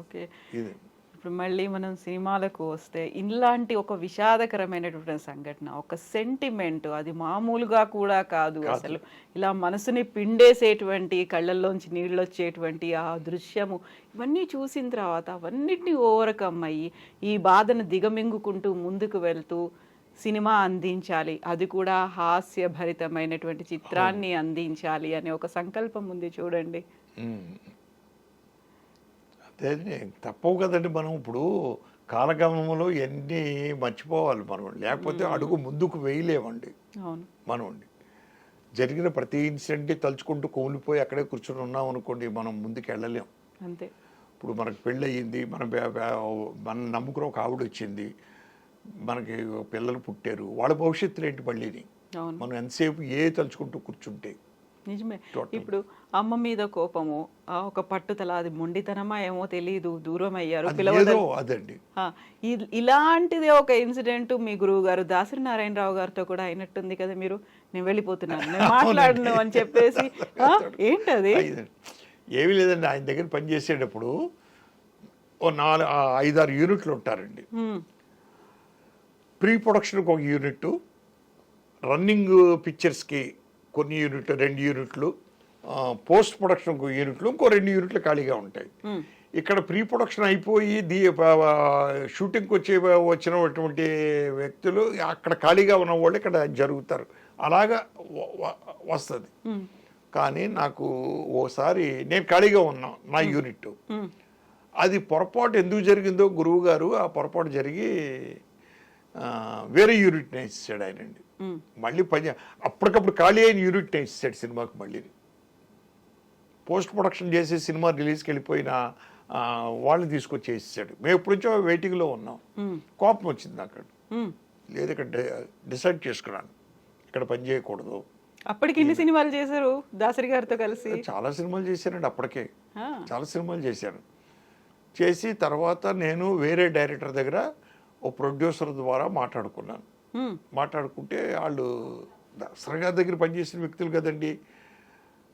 ఓకే. ఇది ఇప్పుడు మళ్ళీ మనం సినిమాలకు వస్తే ఇలాంటి ఒక విషాదకరమైనటువంటి సంఘటన, ఒక సెంటిమెంట్, అది మామూలుగా కూడా కాదు అసలు, ఇలా మనసుని పిండేసేటువంటి, కళ్ళల్లోంచి నీళ్ళు వచ్చేటువంటి ఆ దృశ్యము, ఇవన్నీ చూసిన తర్వాత అవన్నిటిని ఓవర్కమ్ అయ్యి ఈ బాధను దిగమింగుకుంటూ ముందుకు వెళ్తూ సినిమా అందించాలి, అది కూడా హాస్యభరితమైనటువంటి చిత్రాన్ని అందించాలి అనే ఒక సంకల్పం ఉంది చూడండి. అదే తప్పవు కదండి. మనం ఇప్పుడు కాలగమనంలో ఎన్ని మర్చిపోవాలి మనం, లేకపోతే అడుగు ముందుకు వేయలేమండి మనం. జరిగిన ప్రతి ఇన్సిడెంట్ని తలుచుకుంటూ కోల్పోయి అక్కడే కూర్చొని ఉన్నాం అనుకోండి, మనం ముందుకు వెళ్ళలేం. అంతే. ఇప్పుడు మనకు పెళ్ళి అయ్యింది, మనం నమ్ముకున్న ఒక ఆవిడ వచ్చింది, మనకి పిల్లలు పుట్టారు, వాళ్ళ భవిష్యత్తులు ఏంటి మళ్ళీని. మనం ఎంతసేపు తలుచుకుంటూ కూర్చుంటే. నిజమే. ఇప్పుడు అమ్మ మీద కోపము, ఒక పట్టుదల, అది మొండితనమా ఏమో తెలియదు, దూరం అయ్యారు, అదండి. ఇలాంటిదే ఒక ఇన్సిడెంట్ మీ గురువు గారు దాసరి నారాయణరావు గారితో కూడా అయినట్టుంది కదా. మీరు నేను వెళ్ళిపోతున్నాను, నేను మాట్లాడను అని చెప్పేసి, ఏంటది? ఏమీ లేదండి, ఆయన దగ్గర పనిచేసేటప్పుడు ఓ 5-6 యూనిట్లు ఉంటారండి. ప్రీ ప్రొడక్షన్కి ఒక యూనిట్, రన్నింగ్ పిక్చర్స్కి కొన్ని యూనిట్లు, 2 యూనిట్లు, పోస్ట్ ప్రొడక్షన్ ఒక యూనిట్లు, ఇంకో 2 యూనిట్లు ఖాళీగా ఉంటాయి. ఇక్కడ ప్రీ ప్రొడక్షన్ అయిపోయి షూటింగ్కి వచ్చినటువంటి వ్యక్తులు అక్కడ ఖాళీగా ఉన్న వాళ్ళు ఇక్కడ జరుగుతారు, అలాగా వస్తుంది. కానీ నాకు ఓసారి నేను ఖాళీగా ఉన్నా నా యూనిట్, అది పొరపాటు ఎందుకు జరిగిందో గురువు గారు ఆ పొరపాటు జరిగి వేరే యూనిట్ వేసేసాడు ఆయనండి. మళ్ళీ అప్పటికప్పుడు ఖాళీ అయిన యూనిట్ వేసేసాడు సినిమాకి. మళ్ళీ పోస్ట్ ప్రొడక్షన్ చేసి సినిమా రిలీజ్కి వెళ్ళిపోయిన వాళ్ళని తీసుకొచ్చి వేసేసాడు. మేము ఎప్పటి నుంచో వెయిటింగ్లో ఉన్నాం. కోపం వచ్చింది అక్కడ. లేదు ఇక్కడ డిసైడ్ చేసుకున్నాను ఇక్కడ పని చేయకూడదు. అప్పటికి ఎన్ని సినిమాలు చేశారు దాసరి గారితో కలిసి? చాలా సినిమాలు చేశానండి అప్పటికే, చాలా సినిమాలు చేశాను. చేసి తర్వాత నేను వేరే డైరెక్టర్ దగ్గర ఓ ప్రొడ్యూసర్ ద్వారా మాట్లాడుకున్నాను. మాట్లాడుకుంటే వాళ్ళు దాసరి గారి దగ్గర పనిచేసిన వ్యక్తులు కదండి,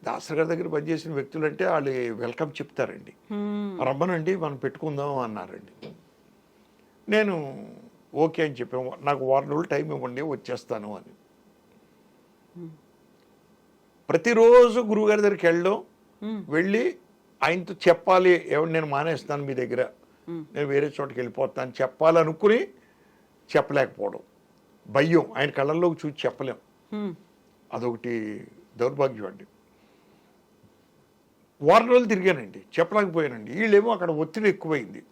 దాసరి గారి దగ్గర పనిచేసిన వ్యక్తులు అంటే వాళ్ళు వెల్కమ్ చెప్తారండి, రమ్మనండి మనం పెట్టుకుందాం అన్నారండి. నేను ఓకే అని చెప్పాను, నాకు 1 వారం రోజులు టైం ఇవ్వండి వచ్చేస్తాను అని. ప్రతిరోజు గురువుగారి దగ్గరికి వెళ్ళి ఆయనతో చెప్పాలి, ఎవరు నేను మానేస్తాను మీ దగ్గర, నేను వేరే చోటకి వెళ్ళిపోతాను చెప్పాలనుకుని చెప్పలేకపోవడం, భయం, ఆయన కళ్ళల్లోకి చూసి చెప్పలేం, అదొకటి దౌర్భాగ్యం అండి. వారం రోజులు తిరిగానండి, చెప్పలేకపోయానండి. వీళ్ళేమో అక్కడ ఒత్తిడి ఎక్కువైంది.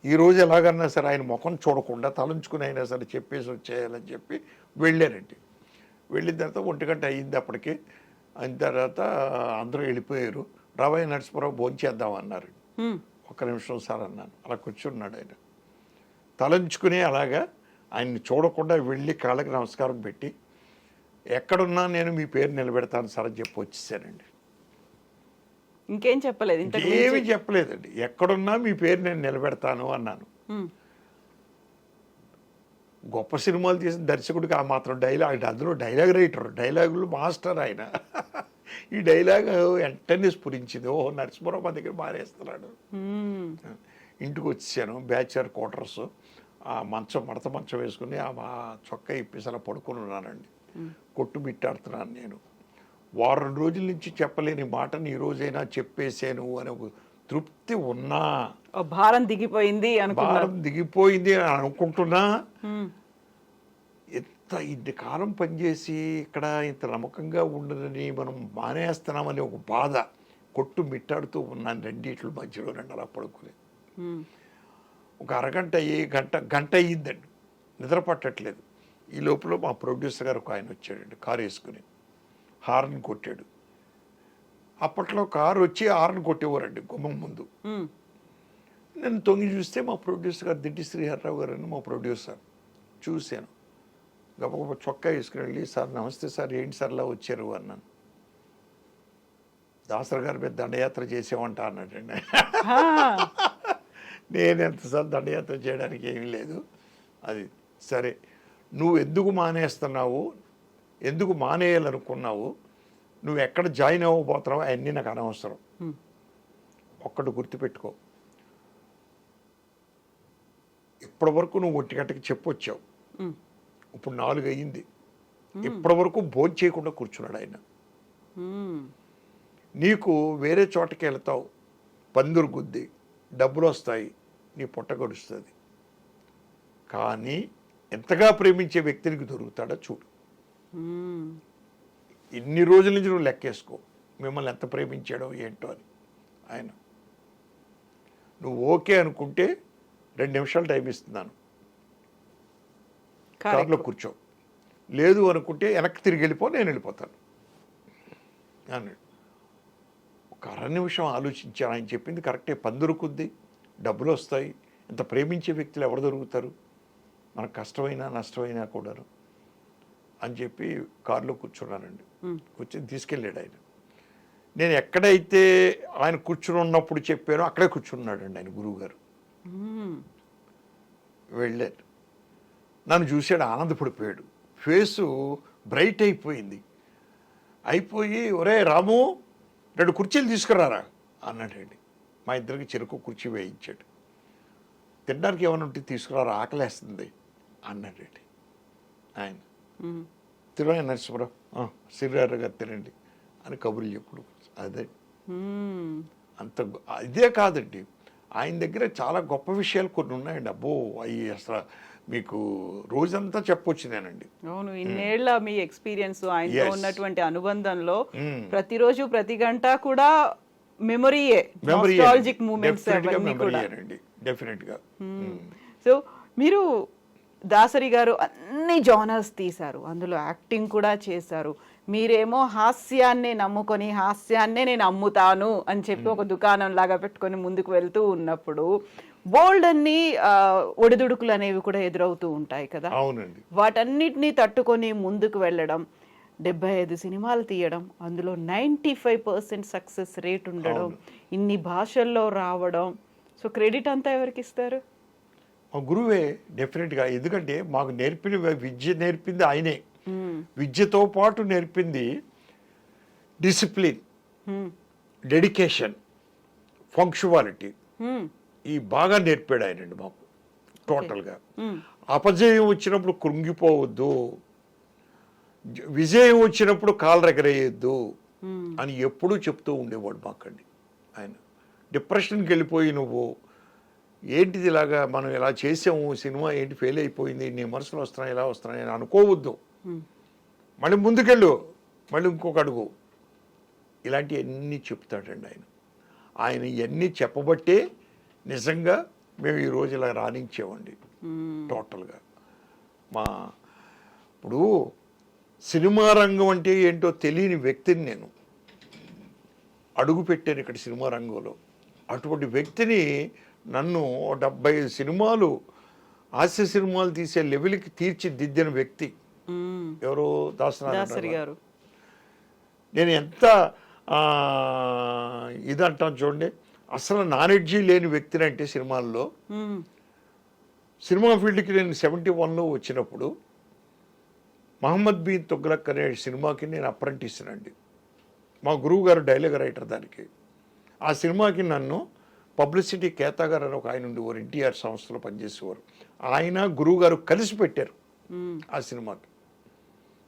ఈ రోజు ఎలాగన్నా సరే ఆయన ముఖం చూడకుండా తలంచుకుని అయినా సరే చెప్పేసి వచ్చేయాలని చెప్పి వెళ్ళానండి. వెళ్ళిన తర్వాత 1 గంట అయ్యింది అప్పటికి. అయిన తర్వాత అందరూ వెళ్ళిపోయారు. రావయ్య నరసింహరావు భోంచేద్దాం అన్నారు. 1 నిమిషం సార్ అన్నాను. అలా కూర్చున్నాడు ఆయన. తలంచుకుని అలాగా ఆయన్ని చూడకుండా వెళ్ళి కాళ్ళకి నమస్కారం పెట్టి, ఎక్కడున్నా నేను మీ పేరు నిలబెడతాను సార్ అని చెప్పి వచ్చేసానండి. ఇంకేం చెప్పలేదు, ఏమీ చెప్పలేదండి. ఎక్కడున్నా మీ పేరు నేను నిలబెడతాను అన్నాను. గొప్ప సినిమాలు తీసిన దర్శకుడికి ఆ మాత్రం డైలాగ్, అందులో డైలాగ్ రైటర్, డైలాగులు మాస్టర్ ఆయన. ఈ డైలాగ్ వెంటనే స్ఫురించింది. ఓహో, నరసింహరావు మా దగ్గర మారేస్తున్నాడు. ఇంటికి వచ్చేసాను. బ్యాచులర్ క్వార్టర్స్, ఆ మంచం మడత మంచం వేసుకుని ఆ చొక్కా ఇప్పేసి అలా పడుకుని ఉన్నానండి. కొట్టు మిట్టాడుతున్నాను నేను. వారం రోజుల నుంచి చెప్పలేని మాటని ఈ రోజైనా చెప్పేసాను అనే ఒక తృప్తి ఉన్నా, భారం దిగిపోయింది అని అనుకుంటున్నా, ఇంత కాలం పనిచేసి ఇక్కడ ఇంత నమ్మకంగా ఉండదని మనం మానేస్తున్నామని ఒక బాధ కొట్టు మిట్టాడుతూ ఉన్నాను. రెండిట్ల మధ్యలో అలా పడుకుని ఒక అరగంట గంట అయ్యిందండి. నిద్ర పట్టట్లేదు. ఈ లోపల మా ప్రొడ్యూసర్ గారు ఒక ఆయన వచ్చాడండి, కారు వేసుకుని. హార్న్ కొట్టాడు. అప్పట్లో కారు వచ్చి హార్న్ కొట్టేవారండి గుమ్మం ముందు. నేను తొంగి చూస్తే మా ప్రొడ్యూసర్ గారు దిడ్డి శ్రీహర్రావు గారు అని మా ప్రొడ్యూసర్. చూశాను. గబగబ చొక్కా వేసుకుని వెళ్ళి, సార్ నమస్తే సార్, ఏంటి సార్లా వచ్చారు అన్నాను. దాసరి గారి మీద దండయాత్ర చేసేవంట అన్నాడండి. నేను ఎంతసార్లు దండయాత్ర చేయడానికి ఏమీ లేదు. అది సరే, నువ్వు ఎందుకు మానేస్తున్నావు, ఎందుకు మానేయాలనుకున్నావు, నువ్వు ఎక్కడ జాయిన్ అవ్వబోతున్నావు అవన్నీ నాకు అనవసరం. ఒక్కటి గుర్తుపెట్టుకో, ఇప్పటి వరకు నువ్వు 1 గంటకి చెప్పొచ్చావు, ఇప్పుడు 4 అయ్యింది. ఇప్పటి వరకు భోజనం చేయకుండా కూర్చున్నాడు ఆయన. నీకు వేరే చోటకి వెళ్తావు, పందురు గుద్ది డబ్బులు వస్తాయి, నీ పొట్ట గడుస్తుంది. కానీ ఎంతగా ప్రేమించే వ్యక్తికి దొరుకుతాడో చూడు. ఇన్ని రోజుల నుంచి నువ్వు లెక్కేసుకో మిమ్మల్ని ఎంత ప్రేమించాడో ఏంటో అని ఆయన. నువ్వు ఓకే అనుకుంటే 2 నిమిషాలు టైం ఇస్తున్నాను, కార్లో కూర్చో. లేదు అనుకుంటే వెనక్కి తిరిగి వెళ్ళిపో, నేను వెళ్ళిపోతాను అన్నాడు. ఒక 1/2 నిమిషం ఆలోచించాను. ఆయన చెప్పింది కరెక్టే. పందురు కొద్ది డబ్బులు వస్తాయి. ఇంత ప్రేమించే వ్యక్తులు ఎవరు దొరుకుతారు, మనకు కష్టమైనా నష్టమైనా కూడాను అని చెప్పి కారులో కూర్చున్నానండి. కూర్చొని తీసుకెళ్ళాడు ఆయన. నేను ఎక్కడైతే ఆయన కూర్చుని ఉన్నప్పుడు చెప్పానో అక్కడే కూర్చున్నాడండి ఆయన గురువుగారు. వెళ్ళాడు, నన్ను చూశాడు, ఆనందపడిపోయాడు. ఫేసు బ్రైట్ అయిపోయింది. అయిపోయి, ఒరే రాము 2 కుర్చీలు తీసుకురారా అన్నాడండి. మా ఇద్దరికి చెరుకు కుర్చీ వేయించాడు. తినడానికి ఏమైనా ఉంటే తీసుకురారా, ఆకలేస్తుంది అన్నాడండి ఆయన. తిరుమల నరసింహరావు శ్రీరారు గారు తినండి అని కబుర్లు చెప్పుడు. అదే అంత ఇదే కాదండి, ఆయన దగ్గర చాలా గొప్ప విషయాలు కొన్ని ఉన్నాయండి. అబ్బో, అవి అసలు మీకు రోజంతా చెప్పొచ్చినానండి. అవును, ఇన్నేళ్ల మీ ఎక్స్పీరియన్స్, ఆయనతో ఉన్నటువంటి అనుబంధంలో ప్రతిరోజు ప్రతి గంట కూడా మెమరీయే, నాస్టాల్జిక్ మూమెంట్స్ అవన్నీ కూడా. డెఫినెట్ గా. సో మీరు దాసరి గారు అన్ని జానర్స్ తీశారు, అందులో యాక్టింగ్ కూడా చేశారు. మీరేమో హాస్యాన్నే నమ్ముకొని హాస్యాన్నే నేను అమ్ముతాను అని చెప్పి ఒక దుకాణం లాగా పెట్టుకొని ముందుకు వెళ్తూ ఉన్నప్పుడు బోల్డ్ అన్ని ఒడిదుడుకులు అనేవి కూడా ఎదురవుతూ ఉంటాయి కదా. అవునండి. వాటన్నిటినీ తట్టుకొని ముందుకు వెళ్ళడం, 75 సినిమాలు తీయడం, అందులో 95% సక్సెస్ రేట్ ఉండడం, ఇన్ని భాషల్లో రావడం, సో క్రెడిట్ అంతా ఎవరికి ఇస్తారు? మా గురువే డెఫినెట్గా. ఎందుకంటే మాకు విద్య నేర్పింది ఆయనే. విద్యతో పాటు నేర్పింది డిసిప్లిన్, డెడికేషన్, ఫంక్షువాలిటీ, ఈ బాగా నేర్పాడు ఆయనండి మాకు టోటల్గా. అపజయం వచ్చినప్పుడు కృంగిపోవద్దు, విజయం వచ్చినప్పుడు కాలు ఎగరేయద్దు అని ఎప్పుడూ చెప్తూ ఉండేవాడు మాకండి ఆయన. డిప్రెషన్కి వెళ్ళిపోయి నువ్వు ఏంటిది ఇలాగా మనం ఇలా చేసాము, సినిమా ఏంటి ఫెయిల్ అయిపోయింది, నీ మనసులో వస్తున్నాయి ఇలా వస్తున్నాయి అని అనుకోవద్దు, మళ్ళీ ముందుకెళ్ళు, మళ్ళీ ఇంకొక అడుగు, ఇలాంటివన్నీ చెప్తాడండి ఆయన. ఆయన ఇవన్నీ చెప్పబట్టే నిజంగా మేము ఈరోజు ఇలా రాణించామండి టోటల్గా. ఇప్పుడు సినిమా రంగం అంటే ఏంటో తెలియని వ్యక్తిని నేను అడుగు పెట్టాను ఇక్కడ సినిమా రంగంలో. అటువంటి వ్యక్తిని నన్ను 75 సినిమాలు హాస్య సినిమాలు తీసే లెవెల్కి తీర్చిదిద్దిన వ్యక్తి ఎవరు? దాసరి గారు. నేను ఎంత ఇదంటాను చూడండి, అసలు నాలెడ్జీ లేని వ్యక్తిని అంటే సినిమాల్లో. సినిమా ఫీల్డ్కి నేను 71లో వచ్చినప్పుడు మహమ్మద్ బిన్ తుగ్లక్ అనే సినిమాకి నేను అప్రెంటిస్ అండి. మా గురువు గారు డైలాగ్ రైటర్ దానికి. ఆ సినిమాకి నన్ను పబ్లిసిటీ కేతా గారు అని ఒక ఆయన ఉండేవారు, ఎన్టీఆర్ సంస్థలో పనిచేసేవారు. ఆయన గురువు గారు కలిసి పెట్టారు ఆ సినిమాకి.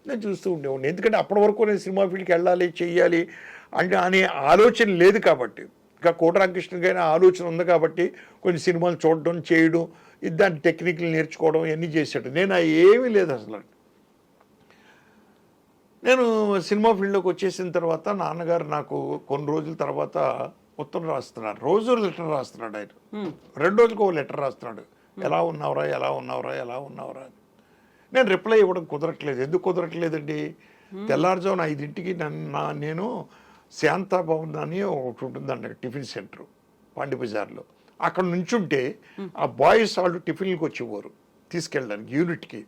నేను చూస్తూ ఉండేవాడిని, ఎందుకంటే అప్పటి వరకు నేను సినిమా ఫీల్డ్కి వెళ్ళాలి చెయ్యాలి అంటే అనే ఆలోచన లేదు కాబట్టి. ఇంకా కోటరామకృష్ణ గారి ఆలోచన ఉంది కాబట్టి కొన్ని సినిమాలు చూడడం చేయడం, దాని టెక్నిక్లు నేర్చుకోవడం ఇవన్నీ చేశాడు. నేను ఏమీ లేదు అసలు. నేను సినిమా ఫీల్డ్లోకి వచ్చేసిన తర్వాత నాన్నగారు నాకు కొన్ని రోజుల తర్వాత ఉత్తరం రాస్తున్నాడు. రోజు లెటర్ రాస్తున్నాడు ఆయన. 2 రోజులకు ఒక లెటర్ రాస్తున్నాడు, ఎలా ఉన్నావురా ఎలా ఉన్నావురా ఎలా ఉన్నావురా అని. నేను రిప్లై ఇవ్వడం కుదరట్లేదు. ఎందుకు కుదరట్లేదండి? తెల్లారుజామున 5ంటికి నేను శాంతాభవన్ అని ఒకటి ఉంటుందండి టిఫిన్ సెంటర్ పాండి బజార్లో. అక్కడ నుంచుంటే ఆ బాయ్స్ వాళ్ళు టిఫిన్లకు వచ్చేవారు తీసుకెళ్ళడానికి యూనిట్కి.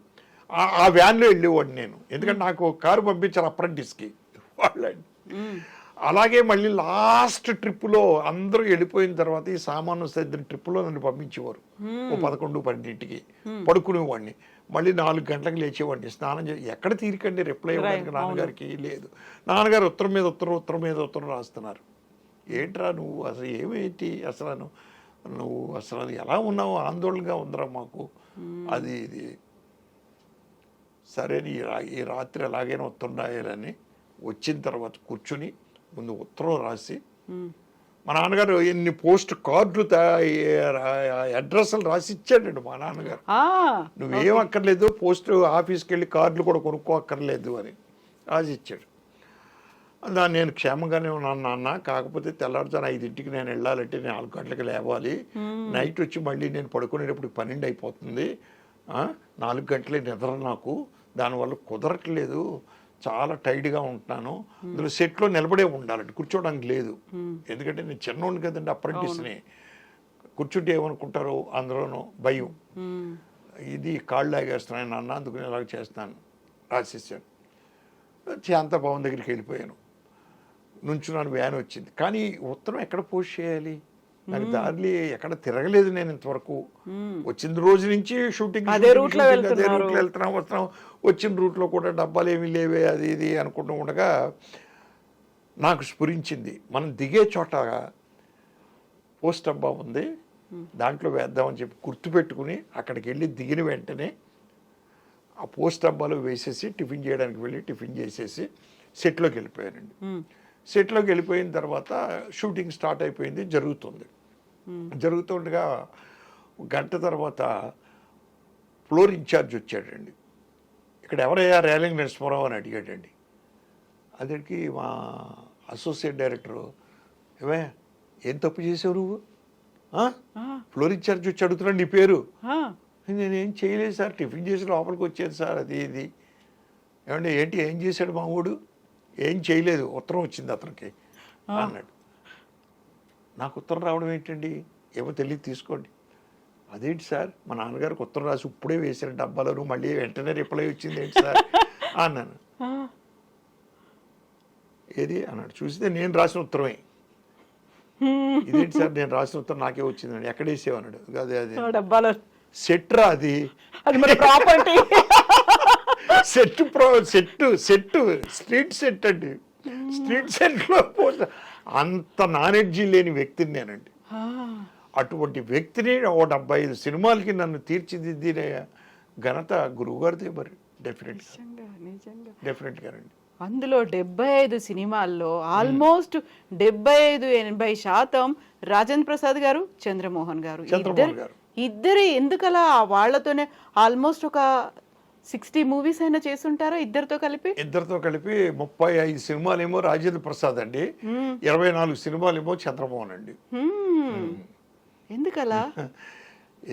ఆ వ్యాన్లో వెళ్ళేవాడిని నేను, ఎందుకంటే నాకు కారు పంపించారు అప్రెంటిస్కి వాళ్ళని. అలాగే మళ్ళీ లాస్ట్ ట్రిప్లో అందరూ వెళ్ళిపోయిన తర్వాత ఈ సామాను సర్దిన ట్రిప్లో నన్ను పంపించేవారు. ఓ 11, 12ంటికి పడుకునేవాడిని. మళ్ళీ 4 గంటలకు లేచేవాడిని, స్నానం చేసి. ఎక్కడ తీరికండి రిప్లై ఇవ్వడానికి నాన్నగారికి లేదు. నాన్నగారు ఉత్తరం మీద ఉత్తరం రాస్తున్నారు. ఏంట్రా నువ్వు అసలు ఏమేంటి అసలు నువ్వు అసలు ఎలా ఉన్నావు, ఆందోళనగా ఉందిరా మాకు అది ఇది. సరే ఈ రాత్రి ఎలాగైనా ఉత్తరం రాయాలని వచ్చిన తర్వాత కూర్చుని ముందు ఉత్తరం రాసి, మా నాన్నగారు ఎన్ని పోస్ట్ కార్డులు అడ్రస్లు రాసి ఇచ్చాడండి మా నాన్నగారు. నువ్వేం అక్కర్లేదు, పోస్ట్ ఆఫీస్కి వెళ్ళి కార్డులు కూడా కొనుక్కోక్కర్లేదు అని రాసి ఇచ్చాడు. దాన్ని నేను క్షేమంగానే ఉన్నాను నాన్న, కాకపోతే తెల్లారుజాను 5ంటికి నేను వెళ్ళాలంటే 4 గంటలకు లేవాలి, నైట్ వచ్చి మళ్ళీ నేను పడుకునేటప్పుడు 12 అయిపోతుంది, 4 గంటలే నిద్ర నాకు, దానివల్ల కుదరట్లేదు, చాలా టైట్గా ఉంటున్నాను. అందులో సెట్లో నిలబడే ఉండాలంటే కూర్చోవడానికి లేదు, ఎందుకంటే నేను చిన్నోడిని కదండి అప్రెంటిస్ని. కూర్చుంటే ఏమనుకుంటారో అందులోనూ భయం. ఇది కాళ్ళు లాగేస్తున్నాను నాన్న, అందుకు నేను ఇలాగ చేస్తున్నాను రాసేసాను. శాంతాభవన్ దగ్గరికి వెళ్ళిపోయాను, నుంచున్నాను, వ్యాన్ వచ్చింది. కానీ ఉత్తరం ఎక్కడ పోస్ట్ చేయాలి, నాకు దారిలో ఎక్కడ తిరగలేదు నేను ఇంతవరకు. వచ్చిన రోజు నుంచి షూటింగ్ అదే రూట్లో వెళ్తున్నాం వస్తున్నాం. వచ్చిన రూట్లో కూడా డబ్బాలు ఏమీ లేవే అది ఇది అనుకుంటూ ఉండగా నాకు స్ఫురించింది, మనం దిగే చోట పోస్ట్ డబ్బా ఉంది, దాంట్లో వేద్దామని చెప్పి గుర్తుపెట్టుకుని అక్కడికి వెళ్ళి దిగిన వెంటనే ఆ పోస్ట్ డబ్బాలో వేసేసి టిఫిన్ చేయడానికి వెళ్ళి టిఫిన్ చేసేసి సెట్లోకి వెళ్ళిపోయానండి. సెట్లోకి వెళ్ళిపోయిన తర్వాత షూటింగ్ స్టార్ట్ అయిపోయింది, జరుగుతుండగా 1 గంట తర్వాత ఫ్లోర్ ఇన్ఛార్జ్ వచ్చాడండి. ఇక్కడ ఎవరయ్యా రేలింగ్ నరసింహారావు అని అడిగాడండి. అదికి మా అసోసియేట్ డైరెక్టరు, ఏమే ఏం తప్పు చేసావు నువ్వు, ఫ్లోర్ ఇన్ఛార్జ్ వచ్చి అడుగుతున్నాడు నీ పేరు. నేనేం చేయలేదు సార్, టిఫిన్ చేసి లోపలికి వచ్చాను సార్ అది ఇది. ఏమంటే ఏంటి ఏం చేశాడు మా ఊడు? ఏం చేయలేదు, ఉత్తరం వచ్చింది అతనికి అన్నాడు. నాకు ఉత్తరం రావడం ఏంటండి, ఏమో తెలియదు తీసుకోండి. అదేంటి సార్, మా నాన్నగారికి ఉత్తరం రాసి ఇప్పుడే వేసిన డబ్బాలను మళ్ళీ వెంటనే రిప్లై వచ్చింది ఏంటి సార్ అన్నాను. ఏది అన్నాడు. చూస్తే నేను రాసిన ఉత్తరమే. ఇదేంటి సార్ నేను రాసిన ఉత్తరం నాకే వచ్చిందండి, ఎక్కడ వేసేవన్నాడు. అదే అదే డబ్బాలో సెట్ రా అది సెట్ స్ట్రీట్ సెట్ అండి. స్ట్రీట్ సెట్లో అంత నాలెడ్జీ లేని వ్యక్తిని నేనండి. అటువంటి వ్యక్తిని 75 సినిమాలకి నన్ను తీర్చిదిద్దిన ఘనత గురువుగారిదే. మరి డెఫినెట్గా నిజంగా డెఫినెట్గా రండి. అందులో 75 సినిమాల్లో ఆల్మోస్ట్ 75-80% రాజేంద్ర ప్రసాద్ గారు, చంద్రమోహన్ గారు ఇద్దరు ఎందుకలా వాళ్ళతోనే ఆల్మోస్ట్ ఒక 60 మూవీస్ అయినా చేస్తుంటారా ఇద్దరితో కలిపి? 35 సినిమాలేమో రాజేంద్ర ప్రసాద్ అండి, 24 సినిమాలేమో చంద్రమోహన్ అండి. ఎందుకలా?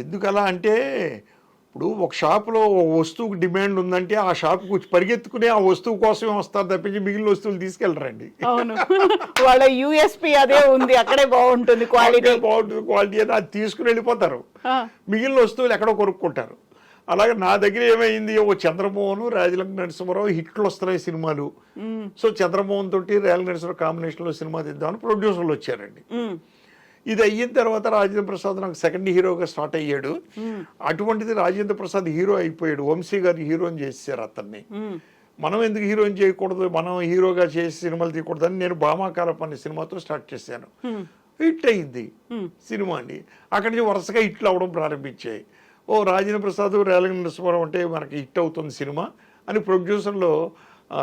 ఎందుకలా అంటే ఇప్పుడు ఒక షాపులో ఒక వస్తువుకు డిమాండ్ ఉందంటే ఆ షాపుకు పరిగెత్తుకునే ఆ వస్తువు కోసమే వస్తారు తప్పించి మిగిలిన వస్తువులు తీసుకెళ్ళరండి. అవును, వాళ్ళ యూఎస్పీ అదే ఉంది, అక్కడే బాగుంటుంది క్వాలిటీ అని అది తీసుకుని వెళ్ళిపోతారు. మిగిలిన వస్తువులు ఎక్కడో కొనుక్కుంటారు. అలాగే నా దగ్గర ఏమైంది, ఓ చంద్రమోహన్ రాజలంక నరసింహరావు హిట్లు వస్తున్నాయి సినిమాలు. సో చంద్రమోహన్ తోటి రేలంక నరసింహరావు కాంబినేషన్లో సినిమా తీద్దామని ప్రొడ్యూసర్లు వచ్చారండి. ఇది అయిన తర్వాత రాజేంద్ర ప్రసాద్ నాకు సెకండ్ హీరోగా స్టార్ట్ అయ్యాడు. అటువంటిది రాజేంద్ర ప్రసాద్ హీరో అయిపోయాడు, వంశీ గారు హీరోని చేశారు అతన్ని. మనం ఎందుకు హీరోయిన్ చేయకూడదు, మనం హీరోగా చేసి సినిమాలు తీయకూడదు అని నేను భామాకారప్ అనే సినిమాతో స్టార్ట్ చేశాను. హిట్ అయింది సినిమా అండి. అక్కడి నుంచి వరుసగా హిట్లు అవ్వడం ప్రారంభించాయి. ఓ రాజేంద్ర ప్రసాద్ రేలంక నరసింహరావు అంటే మనకి హిట్ అవుతుంది సినిమా అని ప్రొడ్యూసర్లో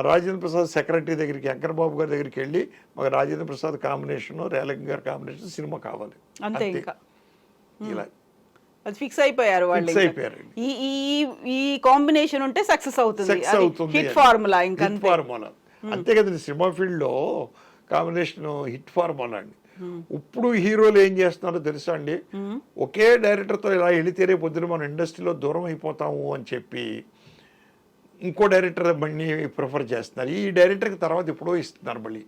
రాజేంద్ర ప్రసాద్ సెక్రటరీ దగ్గరికి వెంకటబాబు గారి దగ్గరికి వెళ్ళి మాకు రాజేంద్ర ప్రసాద్ కాంబినేషన్ రేలంక గారి కాంబినేషన్ సినిమా కావాలి అంతే. ఇంకా ఇలా అది ఫిక్స్ అయిపోయారు వాళ్ళు. ఈ కాంబినేషన్ ఉంటే సక్సెస్ అవుతుంది, హిట్ ఫార్ములా. ఇంకా హిట్ ఫార్ములా అంతే కదండి. సినిమా ఫీల్డ్ లో కాంబినేషన్ హిట్ ఫార్ములా అండి. ఇప్పుడు హీరోలు ఏం చేస్తున్నారో తెలుసా అండి, ఒకే డైరెక్టర్తో ఇలా వెళితేనే పొద్దున మన ఇండస్ట్రీలో దూరం అయిపోతాము అని చెప్పి ఇంకో డైరెక్టర్ మళ్ళీ ప్రిఫర్ చేస్తున్నారు. ఈ డైరెక్టర్కి తర్వాత ఎప్పుడో ఇస్తున్నారు, మళ్ళీ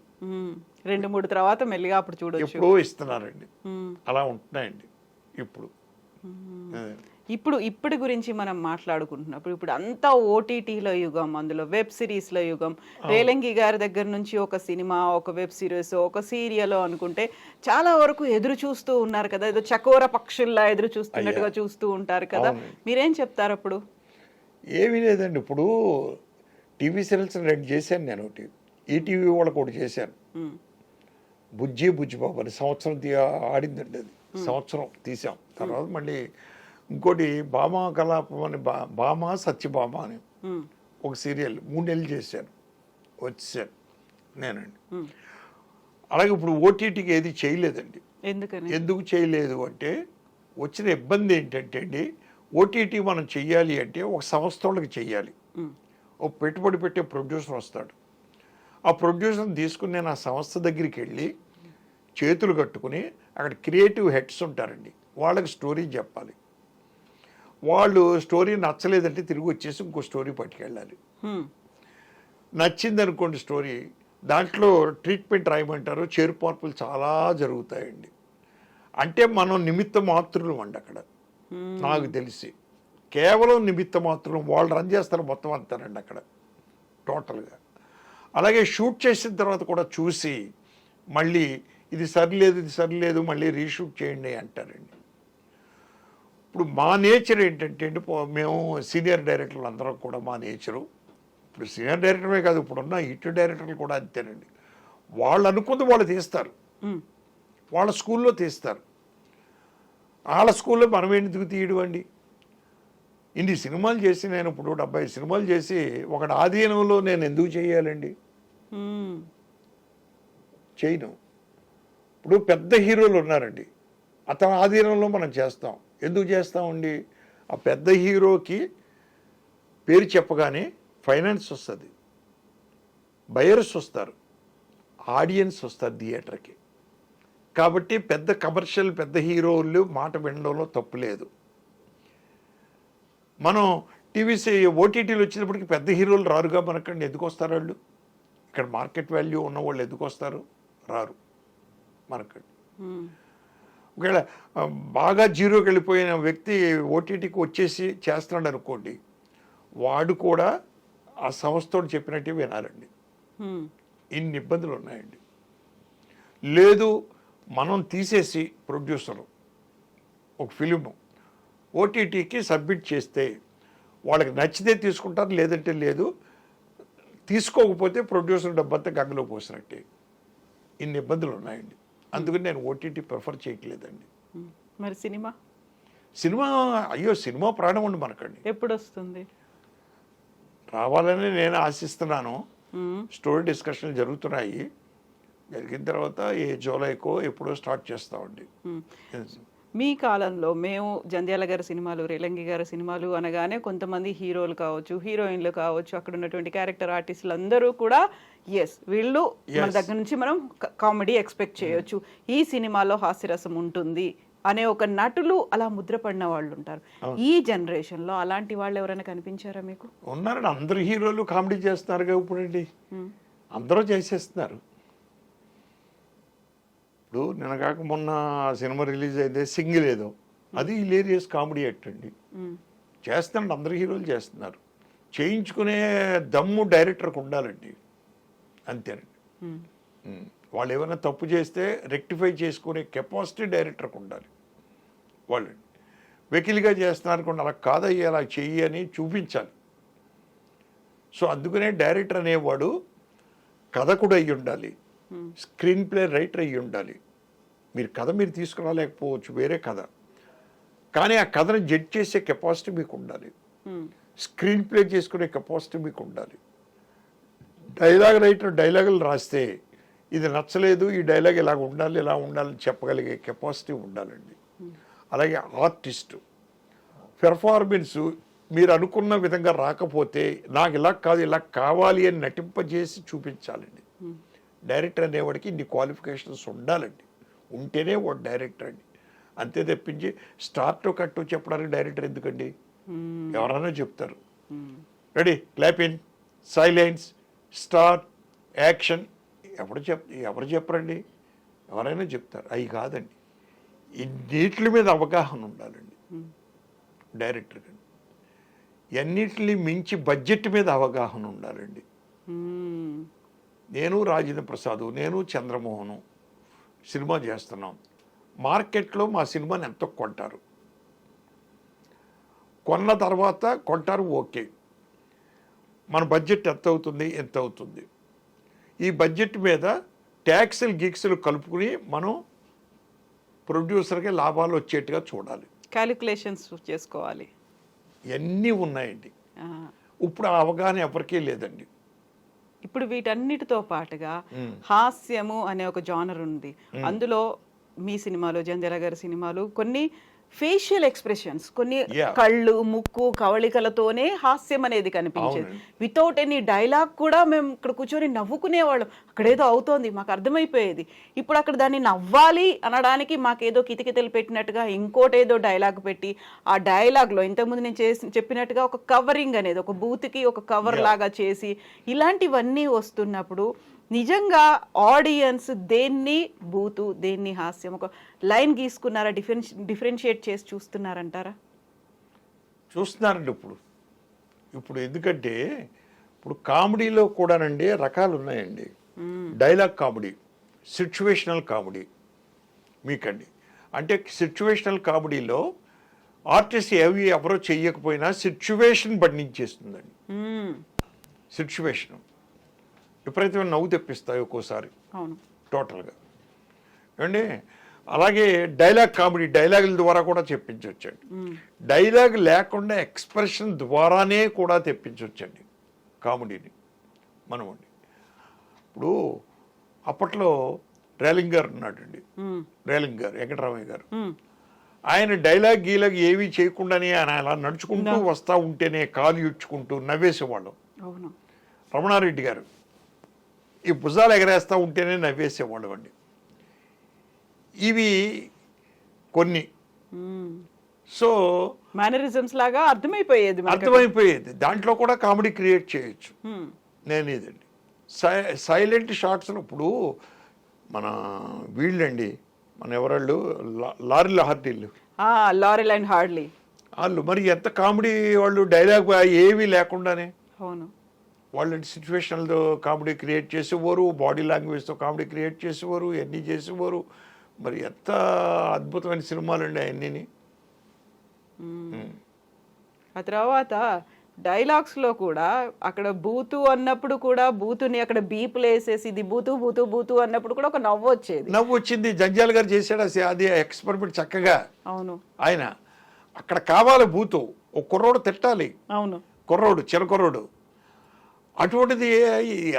2-3 తర్వాత మెల్లిగా అప్పుడు చూడొచ్చు, ఎప్పుడో ఇస్తున్నారండి. అలా ఉంటున్నాయండి ఇప్పుడు గురించి మనం మాట్లాడుకుంటున్నప్పుడు ఇప్పుడు అంతా ఓటీటీలో యుగం, అందులో వెబ్ సిరీస్లో యుగం. రేలంగి గారి దగ్గర నుంచి ఒక సినిమా, ఒక వెబ్ సిరీస్, ఒక సీరియల్ అనుకుంటే చాలా వరకు ఎదురు చూస్తూ ఉన్నారు కదా, ఏదో చకోర పక్షుల్లా ఎదురు చూస్తున్నట్టుగా చూస్తూ ఉంటారు కదా. మీరేం చెప్తారు అప్పుడు? ఏమీ లేదండి, ఇప్పుడు టీవీ సీరియల్స్ రెడీ చేశాను నేను. ఒకటి ఈటీవీ వాళ్ళకి ఒకటి చేశాను, బుజ్జిబాబు అని. సంవత్సరం ఆడిందండి అది, సంవత్సరం తీసాం. తర్వాత మళ్ళీ ఇంకోటి భామా కలాపం అని, భామ సత్యభామ అని ఒక సీరియల్ 3 నెలలు చేశాను, వచ్చాను నేనండి. అలాగే ఇప్పుడు ఓటీటీకి ఏది చేయలేదండి. ఎందుకు చేయలేదు అంటే వచ్చిన ఇబ్బంది ఏంటంటే అండి, ఓటీటీ మనం చెయ్యాలి అంటే ఒక సంస్థ వాళ్ళకి చెయ్యాలి. ఒక పెట్టుబడి పెట్టే ప్రొడ్యూసర్ వస్తాడు, ఆ ప్రొడ్యూసర్ని తీసుకుని నేను ఆ సంస్థ దగ్గరికి వెళ్ళి చేతులు కట్టుకుని అక్కడ క్రియేటివ్ హెడ్స్ ఉంటారండి, వాళ్ళకి స్టోరీ చెప్పాలి. వాళ్ళు స్టోరీ నచ్చలేదంటే తిరిగి వచ్చేసి ఇంకో స్టోరీ పట్టుకెళ్ళాలి. నచ్చింది అనుకోండి స్టోరీ, దాంట్లో ట్రీట్మెంట్ రాయమంటారు, చేరుపార్పులు చాలా జరుగుతాయండి. అంటే మనం నిమిత్త మాత్రులు అండి అక్కడ. నాకు తెలిసి కేవలం నిమిత్త మాత్రం, వాళ్ళు రన్ చేస్తారు మొత్తం అంతారండి అక్కడ టోటల్గా. అలాగే షూట్ చేసిన తర్వాత కూడా చూసి మళ్ళీ ఇది సరిలేదు మళ్ళీ రీషూట్ చేయండి అంటారండి. ఇప్పుడు మా నేచర్ ఏంటంటే అండి, మేము సీనియర్ డైరెక్టర్లు అందరం కూడా మా నేచరు, ఇప్పుడు సీనియర్ డైరెక్టరే కాదు ఇప్పుడున్న హిట్ డైరెక్టర్లు కూడా అంతేనండి. వాళ్ళు అనుకుంది వాళ్ళు తీస్తారు, వాళ్ళ స్కూల్లో తీస్తారు. వాళ్ళ స్కూల్లో మనం ఎందుకు తీయడం అండి? ఇన్ని సినిమాలు చేసి నేను ఇప్పుడు 70 సినిమాలు చేసి ఒకటి ఆధీనంలో నేను ఎందుకు చేయాలండి? చేయను. ఇప్పుడు పెద్ద హీరోలు ఉన్నారండి, అతని ఆధీనంలో మనం చేస్తాం. ఎందుకు చేస్తామండి? ఆ పెద్ద హీరోకి పేరు చెప్పగానే ఫైనాన్స్ వస్తుంది, బయర్స్ వస్తారు, ఆడియన్స్ వస్తారు థియేటర్కి. కాబట్టి పెద్ద కమర్షియల్ పెద్ద హీరోలు మాట వినడంలో తప్పు లేదు. మనం ఓటీటీలు వచ్చినప్పటికీ పెద్ద హీరోలు రారుగా మనకండి. ఎందుకు వస్తారు వాళ్ళు? ఇక్కడ మార్కెట్ వాల్యూ ఉన్న వాళ్ళు ఎందుకు వస్తారు? రారు మనకండి. ఒకవేళ బాగా జీరోకి వెళ్ళిపోయిన వ్యక్తి ఓటీటీకి వచ్చేసి చేస్తున్నాడు అనుకోండి, వాడు కూడా ఆ సంస్థతో చెప్పినట్టే వినాలండి. ఇన్ని ఇబ్బందులు ఉన్నాయండి. లేదు మనం తీసేసి ప్రొడ్యూసరు ఒక ఫిలిము ఓటీటీకి సబ్మిట్ చేస్తే వాళ్ళకి నచ్చితే తీసుకుంటారు, లేదంటే లేదు. తీసుకోకపోతే ప్రొడ్యూసర్ డబ్బంతా గంగలో పోసినట్టే. ఇన్ని ఇబ్బందులు ఉన్నాయండి. అందుకని నేను ఓటీటీ ప్రిఫర్ చేయట్లేదండి. మరి సినిమా అయ్యో సినిమా ప్రాణం అండి మనకండి. ఎప్పుడు వస్తుంది? రావాలని నేను ఆశిస్తున్నాను. స్టోరీ డిస్కషన్లు జరుగుతున్నాయి. జరిగిన తర్వాత ఏ జూలైకో ఎప్పుడో స్టార్ట్ చేస్తామండి. మీ కాలంలో మేము జంధ్యాల గారి సినిమాలు, రేలంగి గారి సినిమాలు అనగానే కొంతమంది హీరోలు కావచ్చు, హీరోయిన్లు కావచ్చు, అక్కడ ఉన్నటువంటి క్యారెక్టర్ ఆర్టిస్టులు అందరూ కూడా వీళ్ళు మన దగ్గర నుంచి మనం కామెడీ ఎక్స్పెక్ట్ చేయొచ్చు, ఈ సినిమాలో హాస్యరసం ఉంటుంది అనే ఒక నటులు అలా ముద్రపడిన వాళ్ళు ఉంటారు. ఈ జనరేషన్ లో అలాంటి వాళ్ళు ఎవరైనా కనిపించారా మీకు? ఉన్నారండి. అందరు హీరోలు కామెడీ చేస్తున్నారు ఇప్పుడండి. అందరూ చేసేస్తున్నారు. ఇప్పుడు నిన్న కాక మొన్న సినిమా రిలీజ్ అయితే సింగిల్ ఏదో, అది హిలేరియస్ కామెడీ యాక్ట్ అండి. చేస్తున్నాడు, అందరు హీరోలు చేస్తున్నారు. చేయించుకునే దమ్ము డైరెక్టర్కి ఉండాలండి, అంతేనండి. వాళ్ళు ఏమైనా తప్పు చేస్తే రెక్టిఫై చేసుకునే కెపాసిటీ డైరెక్టర్కి ఉండాలి. వాళ్ళు వెకిలిగా చేస్తున్నారు అనుకోండి, అలా కాదయ్యి అలా చెయ్యి అని చూపించాలి. సో అందుకనే డైరెక్టర్ అనేవాడు కథకుడు అయ్యి ఉండాలి, స్క్రీన్ ప్లే రైటర్ అయ్యి ఉండాలి. మీరు కథ మీరు తీసుకురాలేకపోవచ్చు, వేరే కథ, కానీ ఆ కథను జడ్జ్ చేసే కెపాసిటీ మీకు ఉండాలి. స్క్రీన్ ప్లే చేసుకునే కెపాసిటీ మీకు ఉండాలి. డైలాగ్ రైటర్ డైలాగులు రాస్తే ఇది నచ్చలేదు, ఈ డైలాగ్ ఇలా ఉండాలి, ఇలా ఉండాలని చెప్పగలిగే కెపాసిటీ ఉండాలండి. అలాగే ఆర్టిస్టు పెర్ఫార్మెన్స్ మీరు అనుకున్న విధంగా రాకపోతే నాకు ఇలా కాదు ఇలా కావాలి అని నటింపజేసి చూపించాలండి. డైరెక్టర్ అనేవాడికి ఇన్ని క్వాలిఫికేషన్స్ ఉండాలండి, ఉంటేనే వాడు డైరెక్టర్ అండి. అంతే తప్పించి స్టార్ట్ కట్టు చెప్పడానికి డైరెక్టర్ ఎందుకండి? ఎవరైనా చెప్తారు, ready, clap in, silence, start, action, ఎవరు చెప్పరండి? ఎవరైనా చెప్తారు. అవి కాదండి, ఇన్నిటి మీద అవగాహన ఉండాలండి డైరెక్టర్ గారు. ఎన్నిటిని మించి బడ్జెట్ మీద అవగాహన ఉండాలండి. నేను రాజేంద్ర ప్రసాద్, నేను చంద్రమోహను సినిమా చేస్తున్నాం. మార్కెట్లో మా సినిమాని ఎంతో కొంటారు, కొన్న తర్వాత కొంటారు, ఓకే, మన బడ్జెట్ ఎంత అవుతుంది, ఈ బడ్జెట్ మీద ట్యాక్సులు గిక్సులు కలుపుకుని మనం ప్రొడ్యూసర్కి లాభాలు వచ్చేట్టుగా చూడాలి, క్యాలిక్యులేషన్స్ చేసుకోవాలి. ఇవన్నీ ఉన్నాయండి. ఇప్పుడు ఆ అవగాహన ఎవరికీ లేదండి. ఇప్పుడు వీటన్నిటితో పాటుగా హాస్యము అనే ఒక జానర్ ఉంది. అందులో మీ సినిమాలో, జంధ్యాల గారి సినిమాలు, కొన్ని ఫేషియల్ ఎక్స్ప్రెషన్స్, కొన్ని కళ్ళు, ముక్కు కవళికలతోనే హాస్యం అనేది కనిపించేది. వితౌట్ ఎనీ డైలాగ్ కూడా మేము ఇక్కడ కూర్చొని నవ్వుకునేవాళ్ళం. అక్కడేదో అవుతోంది మాకు అర్థమైపోయేది. ఇప్పుడు అక్కడ దాన్ని నవ్వాలి అనడానికి మాకేదో కితకితలు పెట్టినట్టుగా ఇంకోటేదో డైలాగ్ పెట్టి, ఆ డైలాగ్లో ఇంతకుముందు నేను చెప్పినట్టుగా ఒక కవరింగ్ అనేది, ఒక బూత్కి ఒక కవర్ లాగా చేసి, ఇలాంటివన్నీ వస్తున్నప్పుడు నిజంగా ఆడియన్స్ దేన్ని బూతు, దేన్ని హాస్యం, ఒక లైన్ గీసుకున్నారా, డిఫరెన్షియేట్ చేసి చూస్తున్నారంటారా? చూస్తున్నారండి. ఇప్పుడు ఎందుకంటే ఇప్పుడు కామెడీలో కూడానండి రకాలు ఉన్నాయండి. డైలాగ్ కామెడీ, సిచ్యువేషనల్ కామెడీ మీకండి. అంటే సిచ్యువేషనల్ కామెడీలో ఆర్టిస్ట్ ఎవరో చెయ్యకపోయినా సిచ్యువేషన్ బంధించేస్తుందండి. సిచ్యువేషన్ విపరీతమైన నవ్వు తెప్పిస్తాయి ఒక్కోసారి టోటల్గా ఏమండి. అలాగే డైలాగ్ కామెడీ, డైలాగుల ద్వారా కూడా చెప్పించవచ్చండి. డైలాగ్ లేకుండా ఎక్స్ప్రెషన్ ద్వారానే కూడా తెప్పించవచ్చండి కామెడీని మనమండి. ఇప్పుడు అప్పట్లో రేలింగ్ గారు ఉన్నాడండి, రేలింగ్ గారు, వెంకటరామయ్య గారు. ఆయన డైలాగ్ గీలాగ్ ఏవి చేయకుండానే ఆయన అలా నడుచుకుంటూ వస్తూ ఉంటేనే కాలు ఇడ్చుకుంటూ నవ్వేసేవాళ్ళం. రమణారెడ్డి గారు ఈ భుజాలు ఎగరేస్తూ ఉంటేనే నవ్వేసేవాళ్ళం అండి. ఇవి కొన్ని. సో మేనరిజమ్స్ లాగా అర్థమైపోయేది. దాంట్లో కూడా కామెడీ క్రియేట్ చేయొచ్చు. నేను ఇదండి సైలెంట్ షార్ట్స్. ఇప్పుడు మన వీళ్ళండి, మన ఎవరాళ్ళు, లారెల్ అండ్ హార్డ్లీ వాళ్ళు మరి ఎంత కామెడీ వాళ్ళు, డైలాగ్ ఏవి లేకుండానే వాళ్ళు సిచ్యువేషనల్ కామెడీ క్రియేట్ చేసేవారు, బాడీ లాంగ్వేజ్తో కామెడీ క్రియేట్ చేసేవారు, ఎన్ని చేసేవారు. మరి ఎంత అద్భుతమైన సినిమాలు అండి అవన్నీ. ఆ తర్వాత డైలాగ్స్లో కూడా అక్కడ బూతు అన్నప్పుడు కూడా బూతుని అక్కడ బీపులు వేసేసి ఇది బూతు బూతు బూతు అన్నప్పుడు కూడా ఒక నవ్వు వచ్చింది. జంధ్యాల గారు చేశాడు అది ఎక్స్పెరిమెంట్ చక్కగా. అవును, ఆయన అక్కడ కావాలి బూతు, ఒక కుర్రోడు తిట్టాలి. అవును, చిన్న కుర్రోడు అటువంటిది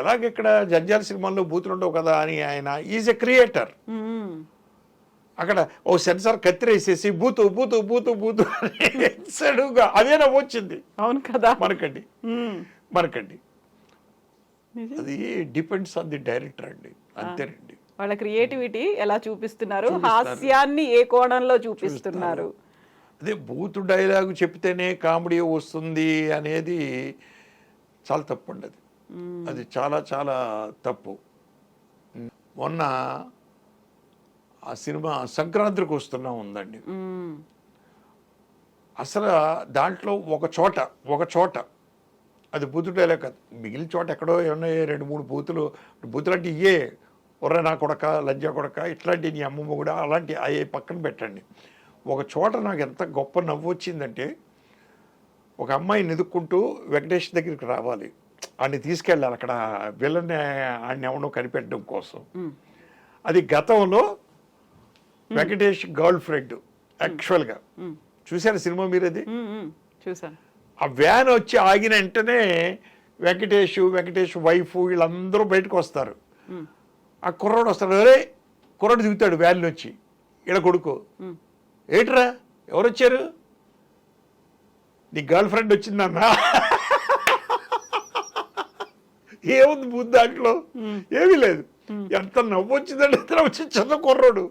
ఎలాగెక్కడ జంజాల సినిమాల్లో బూతులు ఉండవు కదా అని ఆయన ఈజ్ ఎ క్రియేటర్. అక్కడ ఓ సెన్సార్ కత్తిరేసేసి బూతు బూతు బూతు బూతు సడుగా అదే నవ్వొచ్చింది. అవును కదా. మనకండి అది డిపెండ్స్ ఆన్ ది డైరెక్టర్ అండి, అంతేనండి. వాళ్ళ క్రియేటివిటీ ఎలా చూపిస్తున్నారు, హాస్యాన్ని ఏ కోణంలో చూపిస్తున్నారు. అదే బూతు డైలాగు చెప్తేనే కామెడీ వస్తుంది అనేది చాలా తప్పు అండి. అది చాలా చాలా తప్పు. మొన్న ఆ సినిమా సంక్రాంతికి వస్తున్నా ఉందండి. అసలు దాంట్లో ఒక చోట అది బూతు డైలాగ్ కాదు, మిగిలిన చోట ఎక్కడో ఏమన్నా 2-3 బూతులు అంటే ఇయే ఒర్ర నా కొడక, లంజా కొడక, ఇట్లాంటి నీ అమ్మమ్మ కూడా అలాంటి అవి పక్కన పెట్టండి. ఒక చోట నాకు ఎంత గొప్ప నవ్వు వచ్చిందంటే, ఒక అమ్మాయిని ఎదుక్కుంటూ వెంకటేష్ దగ్గరికి రావాలి, ఆడిని తీసుకెళ్ళాలి అక్కడ విలన్ ఆడిని ఎవడో కనిపెట్టడం కోసం. అది గతంలో వెంకటేష్ గర్ల్ ఫ్రెండ్ యాక్చువల్గా. చూశారు సినిమా మీరు? అది చూసాను. ఆ వ్యాన్ వచ్చి ఆగిన వెంటనే వెంకటేష్ వైఫ్ వీళ్ళందరూ బయటకు వస్తారు. ఆ కుర్రాడు వస్తాడు, అరే కుర్రాడు దిగుతాడు వ్యాన్ వచ్చి, ఈడ కొడుకు, ఏంట్రా ఎవరు వచ్చారు, నీ గర్ల్ ఫ్రెండ్ వచ్చిందన్నా. ఏముంది బుద్ధి దాంట్లో? ఏమీ లేదు. ఎంత నవ్వు వచ్చిందంటే వచ్చి చిన్న కుర్రాడు,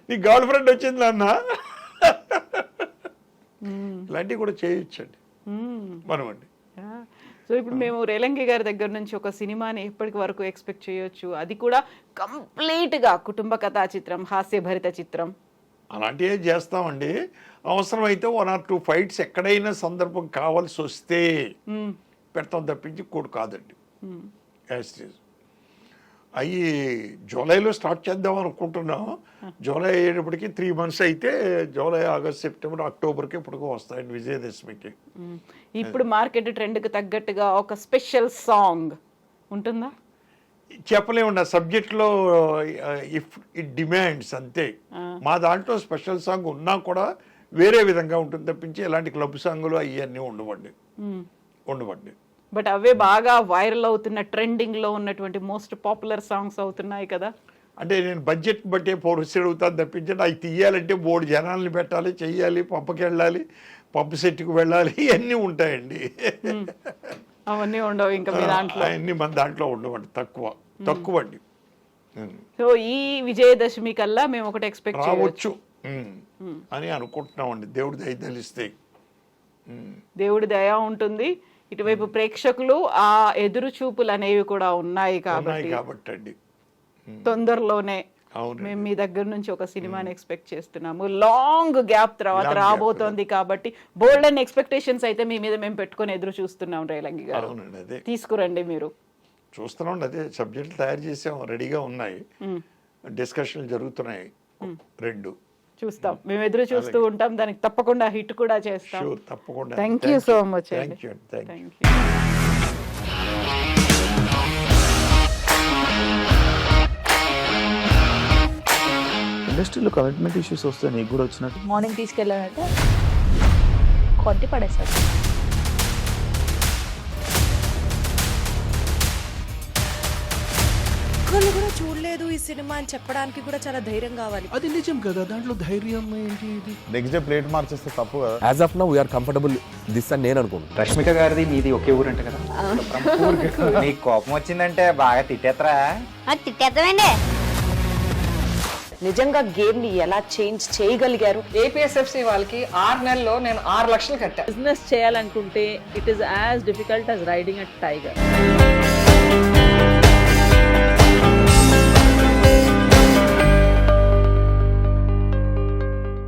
నీ గర్ల్ ఫ్రెండ్ వచ్చింది అన్న. ఇలాంటివి కూడా చేయొచ్చండి మనం అండి. సో ఇప్పుడు మేము రేలంగి గారి దగ్గర నుంచి ఒక సినిమాని ఇప్పటి వరకు ఎక్స్పెక్ట్ చేయొచ్చు, అది కూడా కంప్లీట్గా కుటుంబ కథా చిత్రం, హాస్యభరిత చిత్రం? అలాంటివే చేస్తామండి. అవసరమైతే 1 or 2 ఫైట్స్ ఎక్కడైనా సందర్భం కావాల్సి వస్తే పెడతాం తప్పించి కూడా కాదండి. అవి జూలైలో స్టార్ట్ చేద్దాం అనుకుంటున్నాం. జూలై అయ్యేటప్పటికి 3 months అయితే జూలై, ఆగస్ట్, సెప్టెంబర్, అక్టోబర్కి ఇప్పటికో వస్తాయండి విజయదశమికి. ఇప్పుడు మార్కెట్ ట్రెండ్కి తగ్గట్టుగా ఒక స్పెషల్ సాంగ్ ఉంటుందా? చెప్పలేము, నా సబ్జెక్ట్లో ఇఫ్ ఇట్ డిమాండ్స్ అంతే. మా దాంట్లో స్పెషల్ సాంగ్ ఉన్నా కూడా వేరే విధంగా ఉంటుంది తప్పించి ఇలాంటి క్లబ్ సాంగులు అవన్నీ ఉండవండి. బట్ అవే బాగా వైరల్ అవుతున్న, ట్రెండింగ్ లో ఉన్నటువంటి మోస్ట్ పాపులర్ సాంగ్స్ అవుతున్నాయి కదా. అంటే నేను బడ్జెట్ బట్టే ప్రొసీడ్ అవుతాను తప్పించి అవి తీయాలంటే 3 జనాల్ని పెట్టాలి, చెయ్యాలి, పంపకెళ్ళాలి, పంపు సెట్కి వెళ్ళాలి, ఇవన్నీ ఉంటాయండి. అవన్నీ ఉండవు ఇంకా మీ దాంట్లో? అవన్నీ మన దాంట్లో ఉండవండి, తక్కువ అండి. సో ఈ విజయదశమి కల్లా మేము ఒకటి ఎక్స్పెక్ట్ రావచ్చు అని అనుకుంటున్నామండి. దేవుడి దయ తెలిస్తే. దేవుడి దయ ఉంటుంది. ఇటువైపు ప్రేక్షకులు ఆ ఎదురు చూపులు అనేవి కూడా ఉన్నాయి కాబట్టి అండి తొందరలోనే మేము మీ దగ్గర నుంచి ఒక సినిమాని ఎక్స్పెక్ట్ చేస్తున్నాము. లాంగ్ గ్యాప్ తర్వాత రాబోతోంది కాబట్టి బోల్డ్ అండ్ ఎక్స్పెక్టేషన్స్ అయితే మీ మీద మేము పెట్టుకొని ఎదురు చూస్తున్నాం. రేలంగి గారు తీసుకురండి, మీరు చూస్తున్నాం. అదే సబ్జెక్టులు తయారు చేసాం, రెడీగా ఉన్నాయి, డిస్కషన్లు జరుగుతున్నాయి. 2 చూస్తాం, మేము ఎదురు చూస్తూ ఉంటాం. దానికి తప్పకుండా హిట్ కూడా చేస్తాం. తప్పకుండా. Thank you so much. ఇండస్ట్రీలో కమిట్మెంట్ ఇష్యూస్ వస్తే నీకు కూడా వచ్చినట్టు? మార్నింగ్ తీసుకెళ్ళానంటే కొట్టి పడేసాడు. ఒక్కళ్ళు కూడా చూడలేదు ఈ సినిమా అని చెప్పడానికి కూడా చాలా ధైర్యం కావాలి. అది నిజం కదా, దాంట్లో ధైర్యం ఏంటి? నెక్స్ట్ డే ప్లేట్ మార్చేస్తే తప్పు కదా. As of now we are comfortable this అని నేను అనుకుంటున్నాను. రష్మిక గారిది మీది ఒకే ఊరంట కదా? నీకు కోపం వచ్చిందంటే బాగా తిట్టేత్తరా? తిట్టేద్దామండి. నిజంగా గేమ్ ని ఎలా చేంజ్ చేయగలిగారు? ఏపీఎస్ఎఫ్సి వాళ్ళకి 6 నెలల్లో నేను 6 లక్షలు కట్టా. బిజినెస్ చేయాలనుకుంటే it is as difficult as riding a tiger.